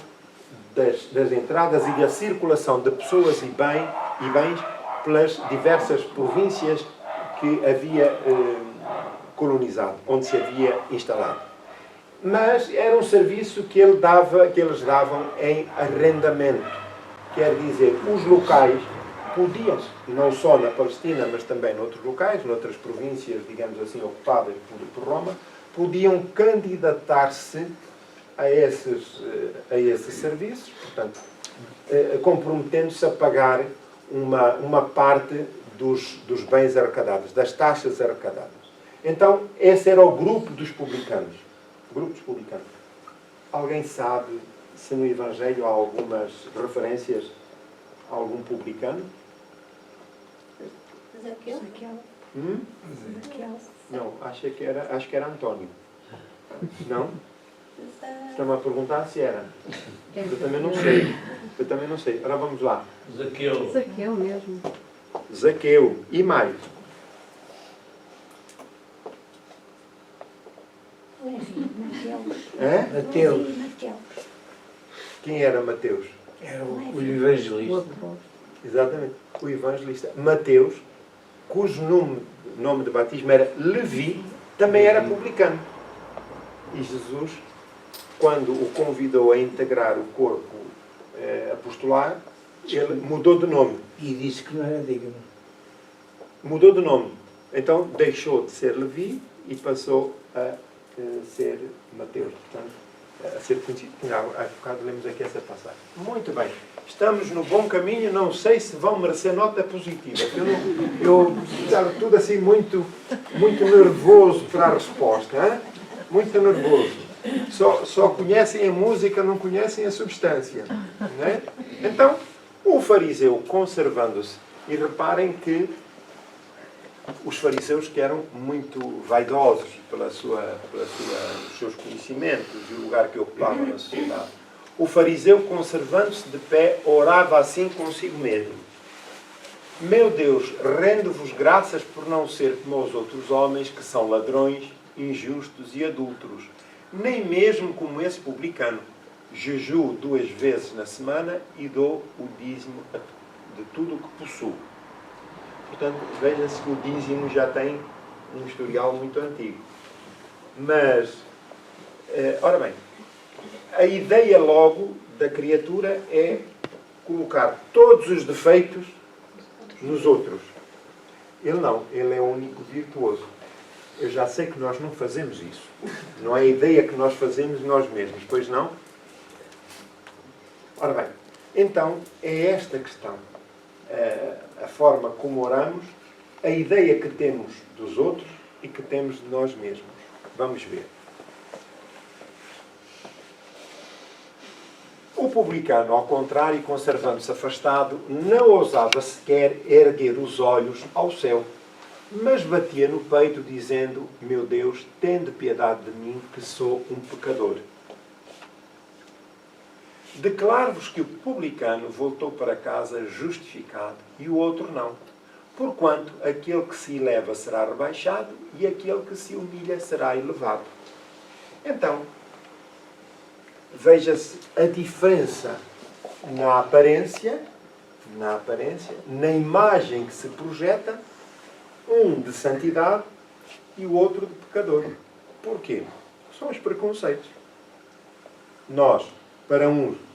das entradas e da circulação de pessoas e bens pelas diversas províncias que havia colonizado, onde se havia instalado. Mas era um serviço que eles davam em arrendamento. Quer dizer, os locais podiam, não só na Palestina, mas também noutros locais, noutras províncias, digamos assim, ocupadas por Roma, podiam candidatar-se a esses serviços, portanto, comprometendo-se a pagar uma parte dos bens arrecadados, das taxas arrecadadas. Então, esse era o grupo dos publicanos. Alguém sabe se no Evangelho há algumas referências a algum publicano? Zaqueu? Não, acho que era António. Não? Estão-me a perguntar se era. Eu também não sei. Agora vamos lá. Zaqueu mesmo. Zaqueu. E mais? Mateus. Quem era Mateus? Era o evangelista. Exatamente. O evangelista. Mateus, cujo nome de batismo era Levi, também era publicano. E Jesus, quando o convidou a integrar o corpo apostolar, ele mudou de nome. E disse que não era digno. Mudou de nome. Então deixou de ser Levi e passou a ser Mateus. Portanto, a ser conhecido. Há bocado lemos aqui essa passagem. Muito bem. Estamos no bom caminho. Não sei se vão merecer nota positiva. Eu estava tudo assim muito nervoso para a resposta. Hein? Muito nervoso. Só conhecem a música, não conhecem a substância. Não é? Então, o fariseu conservando-se. E reparem que os fariseus que eram muito vaidosos pelos seus conhecimentos e o lugar que ocupavam na sociedade. O fariseu, conservando-se de pé, orava assim consigo mesmo. Meu Deus, rendo-vos graças por não ser como os outros homens que são ladrões, injustos e adúlteros, nem mesmo como esse publicano. Jejuo 2 vezes na semana e dou o dízimo de tudo o que possuo. Portanto, veja-se que o dízimo já tem um historial muito antigo. Mas, ora bem, a ideia logo da criatura é colocar todos os defeitos nos outros. Ele não, ele é o único virtuoso. Eu já sei que nós não fazemos isso. Não é a ideia que nós fazemos nós mesmos, pois não? Ora bem, então é esta questão. A forma como oramos, a ideia que temos dos outros e que temos de nós mesmos. Vamos ver. O publicano, ao contrário, conservando-se afastado, não ousava sequer erguer os olhos ao céu, mas batia no peito, dizendo: meu Deus, tende piedade de mim, que sou um pecador. Declaro-vos que o publicano voltou para casa justificado e o outro não. Porquanto aquele que se eleva será rebaixado e aquele que se humilha será elevado. Então, veja-se a diferença na aparência, na imagem que se projeta, um de santidade e o outro de pecador. Porquê? São os preconceitos. Nós, para uns,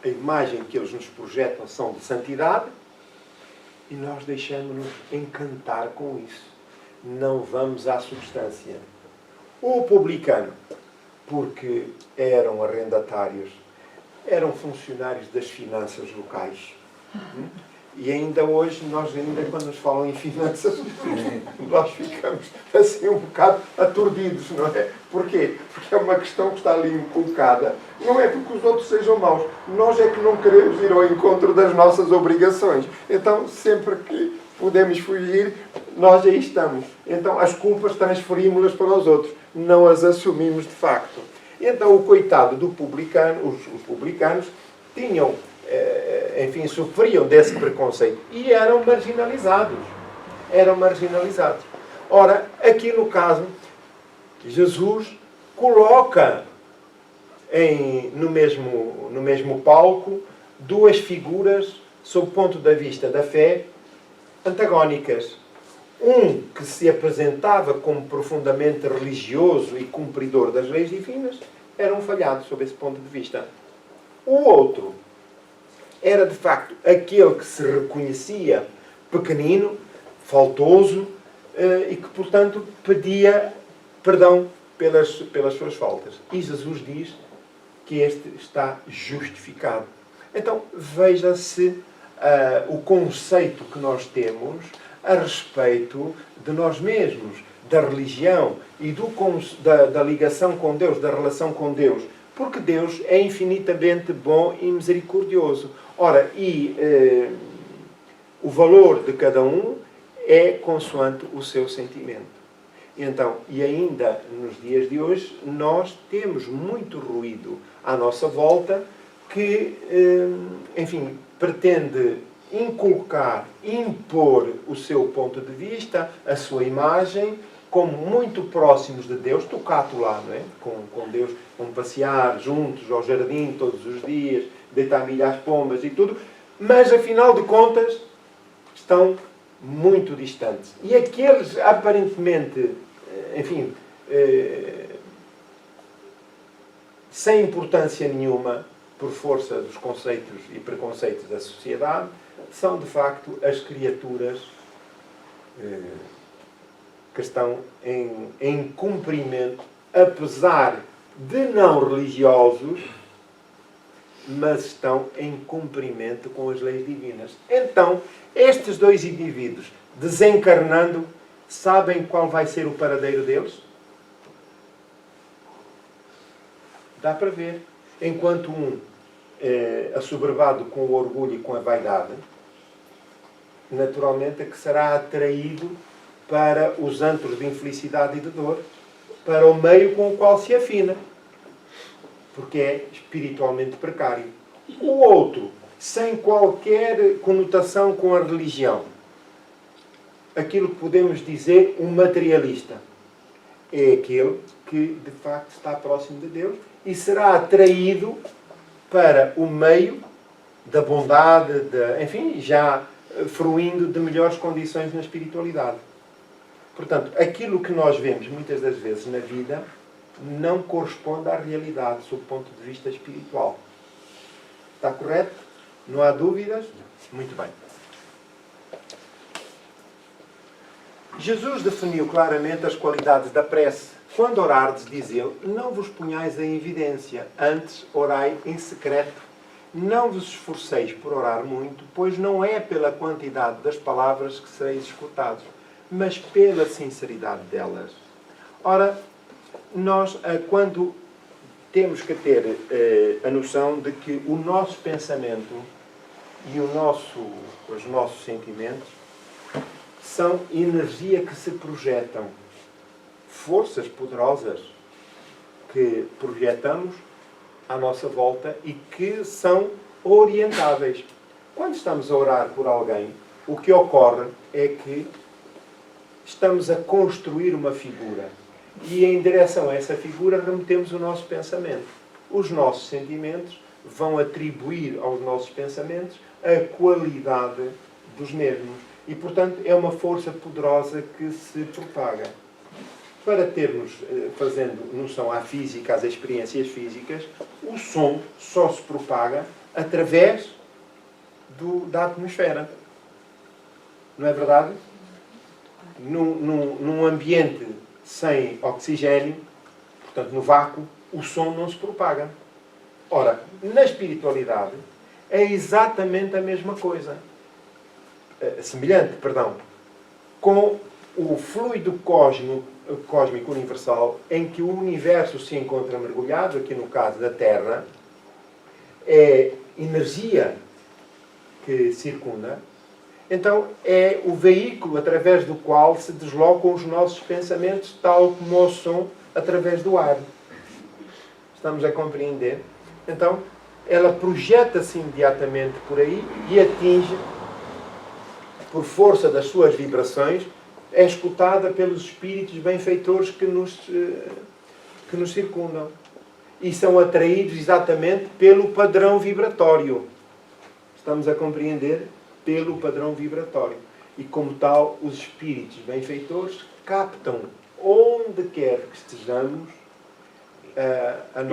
a imagem que eles nos projetam são de santidade e nós deixamos-nos encantar com isso. Não vamos à substância. O publicano, porque eram arrendatários, eram funcionários das finanças locais. E ainda hoje, quando nos falam em finanças, nós ficamos assim um bocado aturdidos, não é? Porquê? Porque é uma questão que está ali colocada. Não é porque os outros sejam maus. Nós é que não queremos ir ao encontro das nossas obrigações. Então, sempre que podemos fugir, nós aí estamos. Então, as culpas transferimos-las para os outros. Não as assumimos de facto. Então, o coitado do publicano, os publicanos, tinham... enfim, sofriam desse preconceito e eram marginalizados. Ora, aqui no caso, Jesus coloca no mesmo palco duas figuras, sob o ponto de vista da fé, antagónicas. Um que se apresentava como profundamente religioso e cumpridor das leis divinas era um falhado sob esse ponto de vista. O outro era, de facto, aquele que se reconhecia pequenino, faltoso, e que, portanto, pedia perdão pelas suas faltas. E Jesus diz que este está justificado. Então, veja-se o conceito que nós temos a respeito de nós mesmos, da religião e da ligação com Deus, da relação com Deus. Porque Deus é infinitamente bom e misericordioso. Ora, o valor de cada um é consoante o seu sentimento. Então, e ainda nos dias de hoje, nós temos muito ruído à nossa volta que, enfim, pretende inculcar, impor o seu ponto de vista, a sua imagem, como muito próximos de Deus, tocato lá, não é? Com Deus, vão passear juntos ao jardim todos os dias, deitar milho às pombas e tudo, mas, afinal de contas, estão muito distantes. E aqueles, aparentemente, enfim, sem importância nenhuma, por força dos conceitos e preconceitos da sociedade, são, de facto, as criaturas que estão em cumprimento, apesar de não religiosos, mas estão em cumprimento com as leis divinas. Então, estes dois indivíduos, desencarnando, sabem qual vai ser o paradeiro deles? Dá para ver. Enquanto um é assoberbado com o orgulho e com a vaidade, naturalmente é que será atraído para os antros de infelicidade e de dor, para o meio com o qual se afina, porque é espiritualmente precário. O outro, sem qualquer conotação com a religião, aquilo que podemos dizer um materialista, é aquele que de facto está próximo de Deus e será atraído para o meio da bondade, enfim, já fruindo de melhores condições na espiritualidade. Portanto, aquilo que nós vemos muitas das vezes na vida não corresponde à realidade, sob o ponto de vista espiritual. Está correto? Não há dúvidas? Muito bem. Jesus definiu claramente as qualidades da prece. Quando orardes, diz ele, não vos ponhais em evidência, antes orai em secreto. Não vos esforceis por orar muito, pois não é pela quantidade das palavras que sereis escutados, mas pela sinceridade delas. Ora, nós, quando temos que ter a noção de que o nosso pensamento e os nossos sentimentos são energia que se projetam, forças poderosas que projetamos à nossa volta e que são orientáveis. Quando estamos a orar por alguém, o que ocorre é que estamos a construir uma figura e em direção a essa figura remetemos o nosso pensamento. Os nossos sentimentos vão atribuir aos nossos pensamentos a qualidade dos mesmos. E, portanto, é uma força poderosa que se propaga. Para termos, fazendo noção à física, às experiências físicas, o som só se propaga através da atmosfera. Não é verdade? Num ambiente sem oxigênio, portanto no vácuo, o som não se propaga. Ora, na espiritualidade é exatamente a mesma coisa. com o fluido cósmico universal, em que o universo se encontra mergulhado, aqui no caso da Terra, é energia que circunda. Então é o veículo através do qual se deslocam os nossos pensamentos, tal como o som através do ar. Estamos a compreender? Então ela projeta-se imediatamente por aí e atinge, por força das suas vibrações, é escutada pelos espíritos benfeitores que nos circundam. E são atraídos exatamente pelo padrão vibratório. Estamos a compreender? Pelo padrão vibratório. E como tal, os espíritos benfeitores captam, onde quer que estejamos, a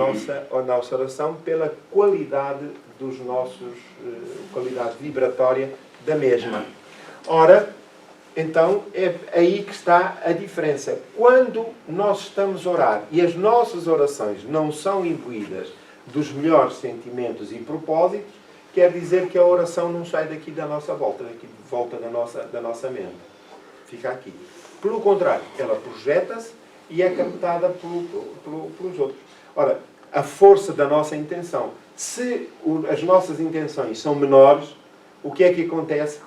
nossa oração pela qualidade dos nossos, qualidade vibratória da mesma. Ora, então é aí que está a diferença. Quando nós estamos a orar e as nossas orações não são imbuídas dos melhores sentimentos e propósitos, quer dizer que a oração não sai daqui da nossa volta, daqui de volta da nossa mente. Fica aqui. Pelo contrário, ela projeta-se e é captada pelos outros. Ora, a força da nossa intenção. Se as nossas intenções são menores, o que é que acontece?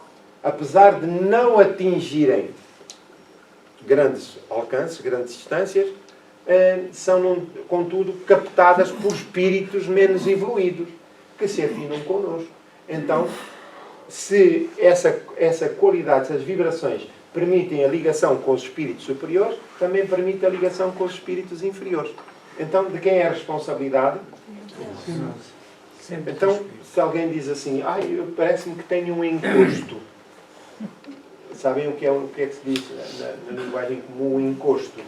Apesar de não atingirem grandes alcances, grandes distâncias, são, contudo, captadas por espíritos menos evoluídos, que se afinam connosco. Então, se essa qualidade, essas vibrações permitem a ligação com os espíritos superiores, também permite a ligação com os espíritos inferiores. Então, de quem é a responsabilidade? Então, se alguém diz assim, parece-me que tenho um encosto. Sabem o que é que se diz na linguagem comum, um encosto?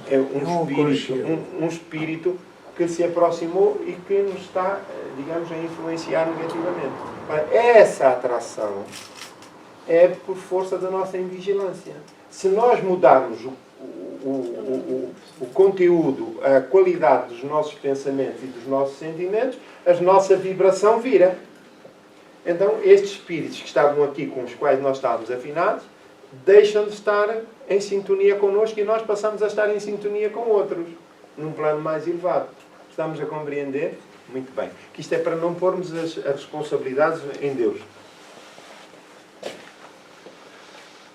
É um espírito que se aproximou e que nos está, digamos, a influenciar negativamente. Essa atração é por força da nossa invigilância. Se nós mudarmos o conteúdo, a qualidade dos nossos pensamentos e dos nossos sentimentos, a nossa vibração vira. Então, estes espíritos que estavam aqui, com os quais nós estávamos afinados, deixam de estar em sintonia connosco e nós passamos a estar em sintonia com outros, num plano mais elevado. Estamos a compreender? Muito bem. Que isto é para não pormos as responsabilidades em Deus.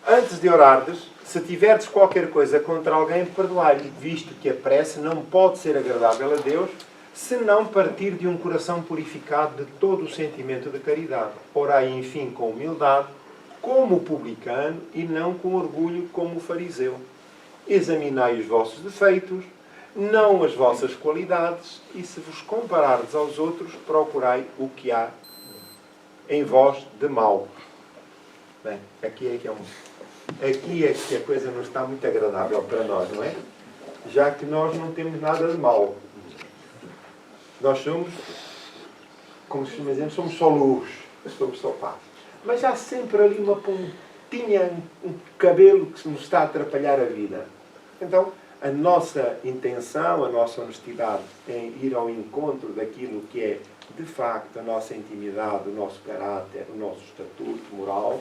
Antes de orardes, se tiverdes qualquer coisa contra alguém, perdoai-lhe, visto que a prece não pode ser agradável a Deus, se não partir de um coração purificado de todo o sentimento de caridade. Orai, enfim, com humildade, como o publicano, e não com orgulho, como o fariseu. Examinai os vossos defeitos, não as vossas qualidades, e se vos comparardes aos outros, procurai o que há em vós de mal. Bem, aqui é que a coisa não está muito agradável para nós, não é? Já que nós não temos nada de mal. Nós somos, como se costuma dizer, somos só luz, somos só paz. Mas há sempre ali uma pontinha, um cabelo que nos está a atrapalhar a vida. Então, a nossa intenção, a nossa honestidade em ir ao encontro daquilo que é, de facto, a nossa intimidade, o nosso caráter, o nosso estatuto moral,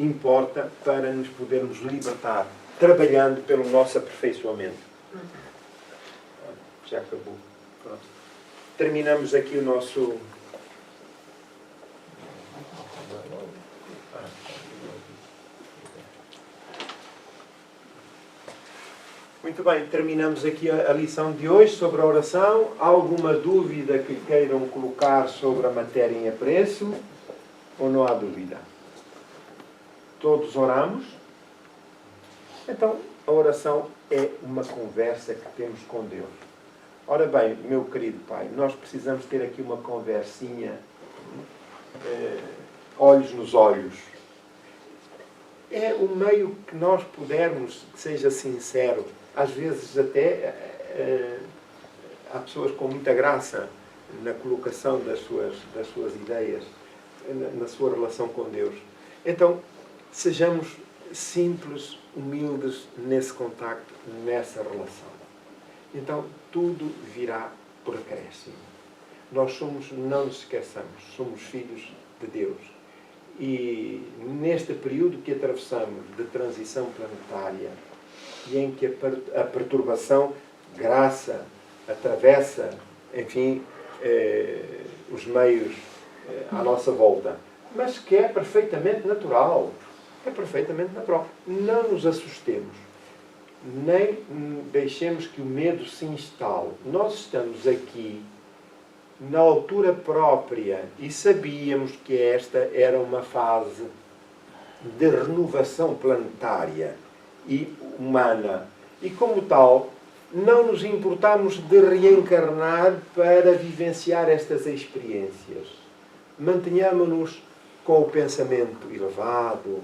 importa para nos podermos libertar, trabalhando pelo nosso aperfeiçoamento. Já acabou. Pronto. Terminamos aqui o nosso... Muito bem, terminamos aqui a lição de hoje sobre a oração. Há alguma dúvida que queiram colocar sobre a matéria em apreço? Ou não há dúvida? Todos oramos? Então, a oração é uma conversa que temos com Deus. Ora bem, meu querido Pai, nós precisamos ter aqui uma conversinha, olhos nos olhos. É o meio que nós pudermos, que seja sincero. Às vezes até há pessoas com muita graça na colocação das suas ideias, na sua relação com Deus. Então, sejamos simples, humildes nesse contacto, nessa relação. Então, tudo virá por acréscimo. Nós somos, não nos esqueçamos, somos filhos de Deus. E neste período que atravessamos de transição planetária e em que a perturbação graça, atravessa, enfim, os meios à nossa volta, mas que é perfeitamente natural. É perfeitamente natural. Não nos assustemos, nem deixemos que o medo se instale. Nós estamos aqui na altura própria e sabíamos que esta era uma fase de renovação planetária e humana. E como tal, não nos importamos de reencarnar para vivenciar estas experiências. Mantenhamo-nos com o pensamento elevado,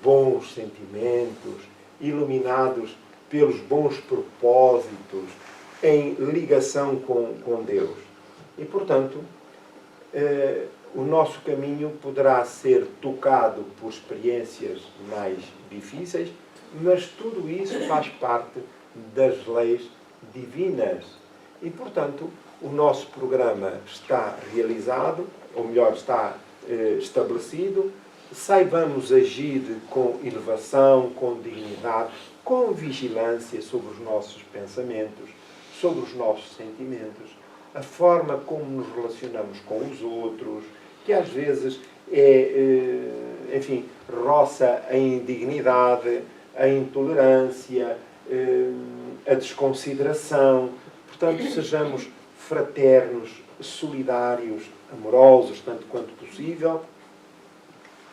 bons sentimentos, iluminados pelos bons propósitos, em ligação com Deus. E, portanto, o nosso caminho poderá ser tocado por experiências mais difíceis, mas tudo isso faz parte das leis divinas. E, portanto, o nosso programa está realizado, ou melhor, está estabelecido. Saibamos agir com elevação, com dignidade, com vigilância sobre os nossos pensamentos, sobre os nossos sentimentos, a forma como nos relacionamos com os outros, que às vezes enfim, roça a indignidade, a intolerância, a desconsideração. Portanto, sejamos fraternos, solidários, amorosos, tanto quanto possível,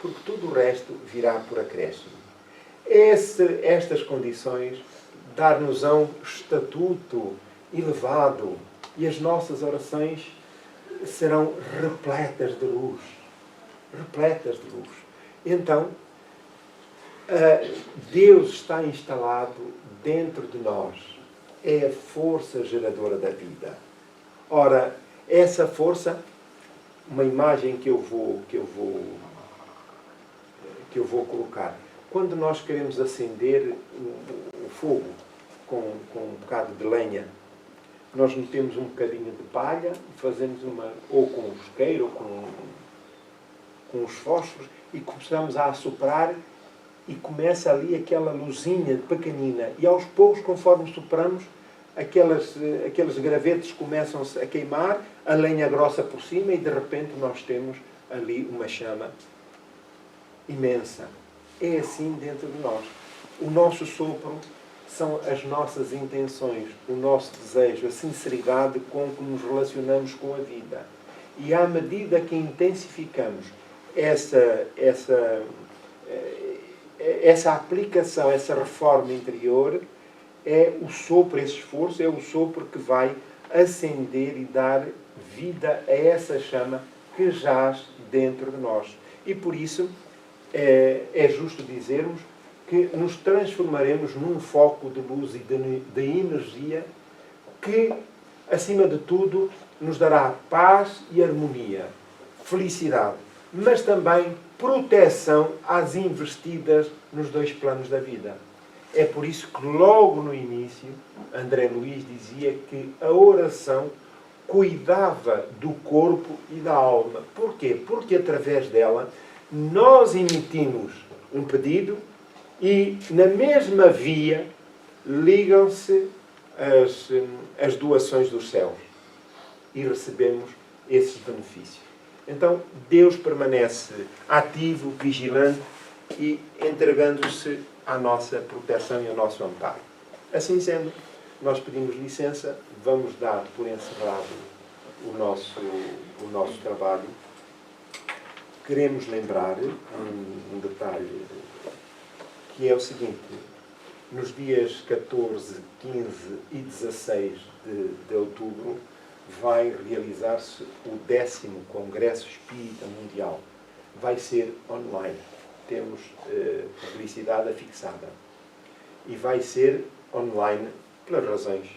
porque tudo o resto virá por acréscimo. Estas condições dar-nos-ão estatuto elevado e as nossas orações serão repletas de luz. Repletas de luz. Então, Deus está instalado dentro de nós. É a força geradora da vida. Ora, essa força, uma imagem que eu vou colocar. Quando nós queremos acender o fogo com um bocado de lenha, nós metemos um bocadinho de palha, fazemos ou com um isqueiro, ou com os fósforos, e começamos a assoprar, e começa ali aquela luzinha pequenina. E aos poucos, conforme sopramos, aqueles gravetos começam a queimar, a lenha grossa por cima, e de repente nós temos ali uma chama imensa. É assim dentro de nós. O nosso sopro são as nossas intenções, o nosso desejo, a sinceridade com que nos relacionamos com a vida. E à medida que intensificamos essa aplicação, essa reforma interior, é o sopro, esse esforço, é o sopro que vai acender e dar vida a essa chama que jaz dentro de nós. E por isso é justo dizermos que nos transformaremos num foco de luz e de energia que, acima de tudo, nos dará paz e harmonia, felicidade, mas também proteção às investidas nos dois planos da vida. É por isso que logo no início, André Luiz dizia que a oração cuidava do corpo e da alma. Porquê? Porque através dela nós emitimos um pedido e na mesma via ligam-se as doações dos céus e recebemos esses benefícios. Então Deus permanece ativo, vigilante e entregando-se à nossa proteção e ao nosso amparo. Assim sendo, nós pedimos licença, vamos dar por encerrado o nosso trabalho. Queremos lembrar um detalhe, que é o seguinte: nos dias 14, 15 e 16 de outubro vai realizar-se o 10º Congresso Espírita Mundial. Vai ser online. Temos publicidade afixada. E vai ser online pelas razões,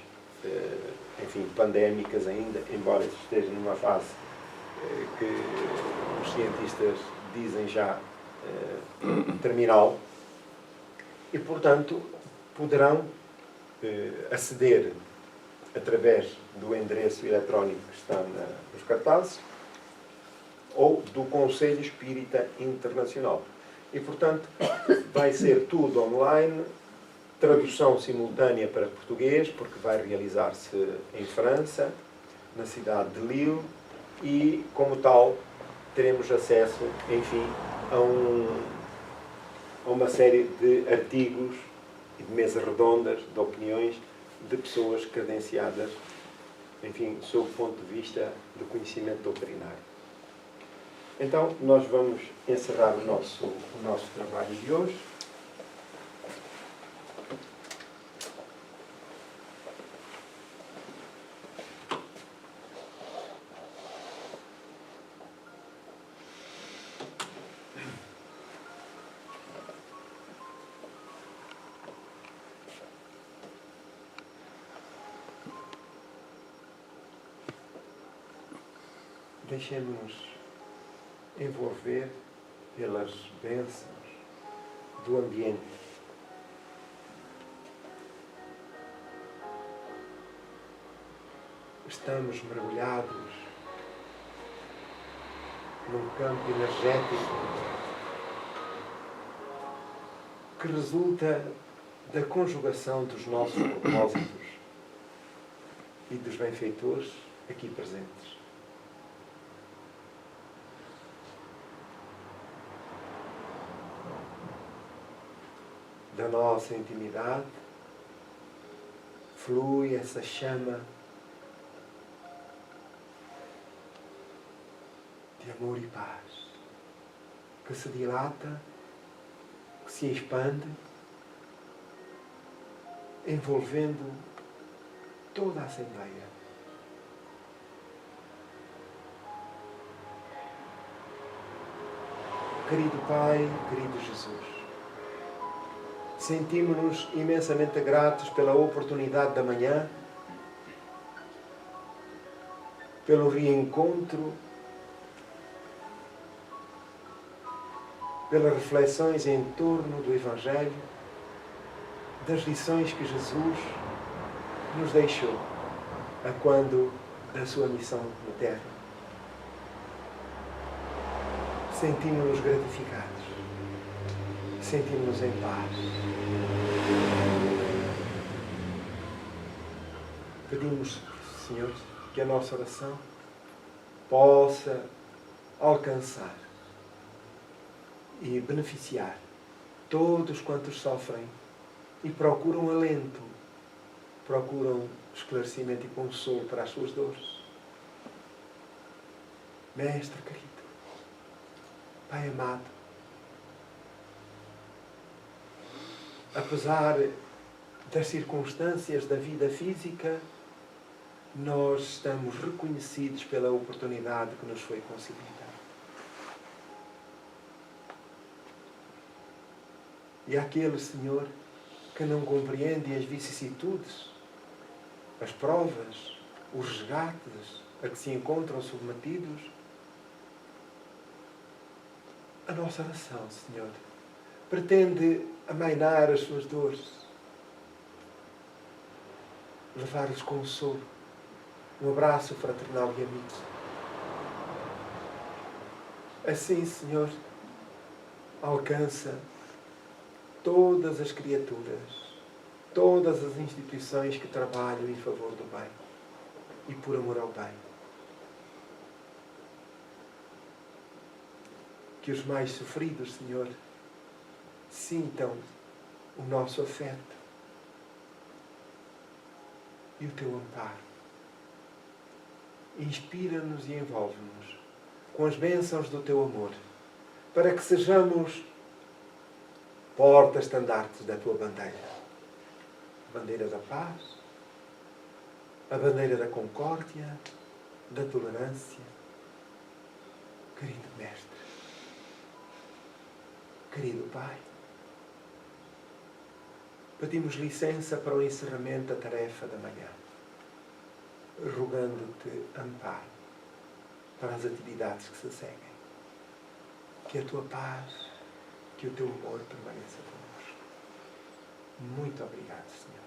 enfim, pandémicas ainda, embora esteja numa fase que os cientistas dizem já terminal. E, portanto, poderão aceder através do endereço eletrónico que está nos cartazes ou do Conselho Espírita Internacional. E, portanto, vai ser tudo online, tradução simultânea para português, porque vai realizar-se em França, na cidade de Lille, e, como tal, teremos acesso, enfim, a uma série de artigos e de mesas redondas, de opiniões, de pessoas credenciadas, enfim, sob o ponto de vista do conhecimento doutrinário. Então, nós vamos encerrar o nosso trabalho de hoje. Deixemos-nos envolver pelas bênçãos do ambiente. Estamos mergulhados num campo energético que resulta da conjugação dos nossos propósitos e dos benfeitores aqui presentes. Da nossa intimidade flui essa chama de amor e paz que se dilata, que se expande, envolvendo toda a Assembleia. Querido Pai, querido Jesus, sentimos-nos imensamente gratos pela oportunidade da manhã, pelo reencontro, pelas reflexões em torno do Evangelho, das lições que Jesus nos deixou a quando da sua missão na Terra. Sentimos-nos gratificados. Sentimos-nos em paz. Pedimos, Senhor, que a nossa oração possa alcançar e beneficiar todos quantos sofrem e procuram alento, procuram esclarecimento e consolo para as suas dores. Mestre querido, Pai amado, apesar das circunstâncias da vida física, nós estamos reconhecidos pela oportunidade que nos foi concedida. E aquele, Senhor, que não compreende as vicissitudes, as provas, os resgates a que se encontram submetidos, a nossa oração, Senhor, pretende amainar as suas dores, levar-lhes consolo, um abraço fraternal e amigo. Assim, Senhor, alcança todas as criaturas, todas as instituições que trabalham em favor do bem e por amor ao bem. Que os mais sofridos, Senhor, sintam o nosso afeto e o teu amparo. Inspira-nos e envolve-nos com as bênçãos do teu amor, para que sejamos porta-estandartes da tua bandeira. A bandeira da paz, a bandeira da concórdia, da tolerância. Querido Mestre, querido Pai, pedimos licença para o encerramento da tarefa da manhã, rogando-te amparo para as atividades que se seguem. Que a tua paz, que o teu amor permaneça connosco. Muito obrigado, Senhor.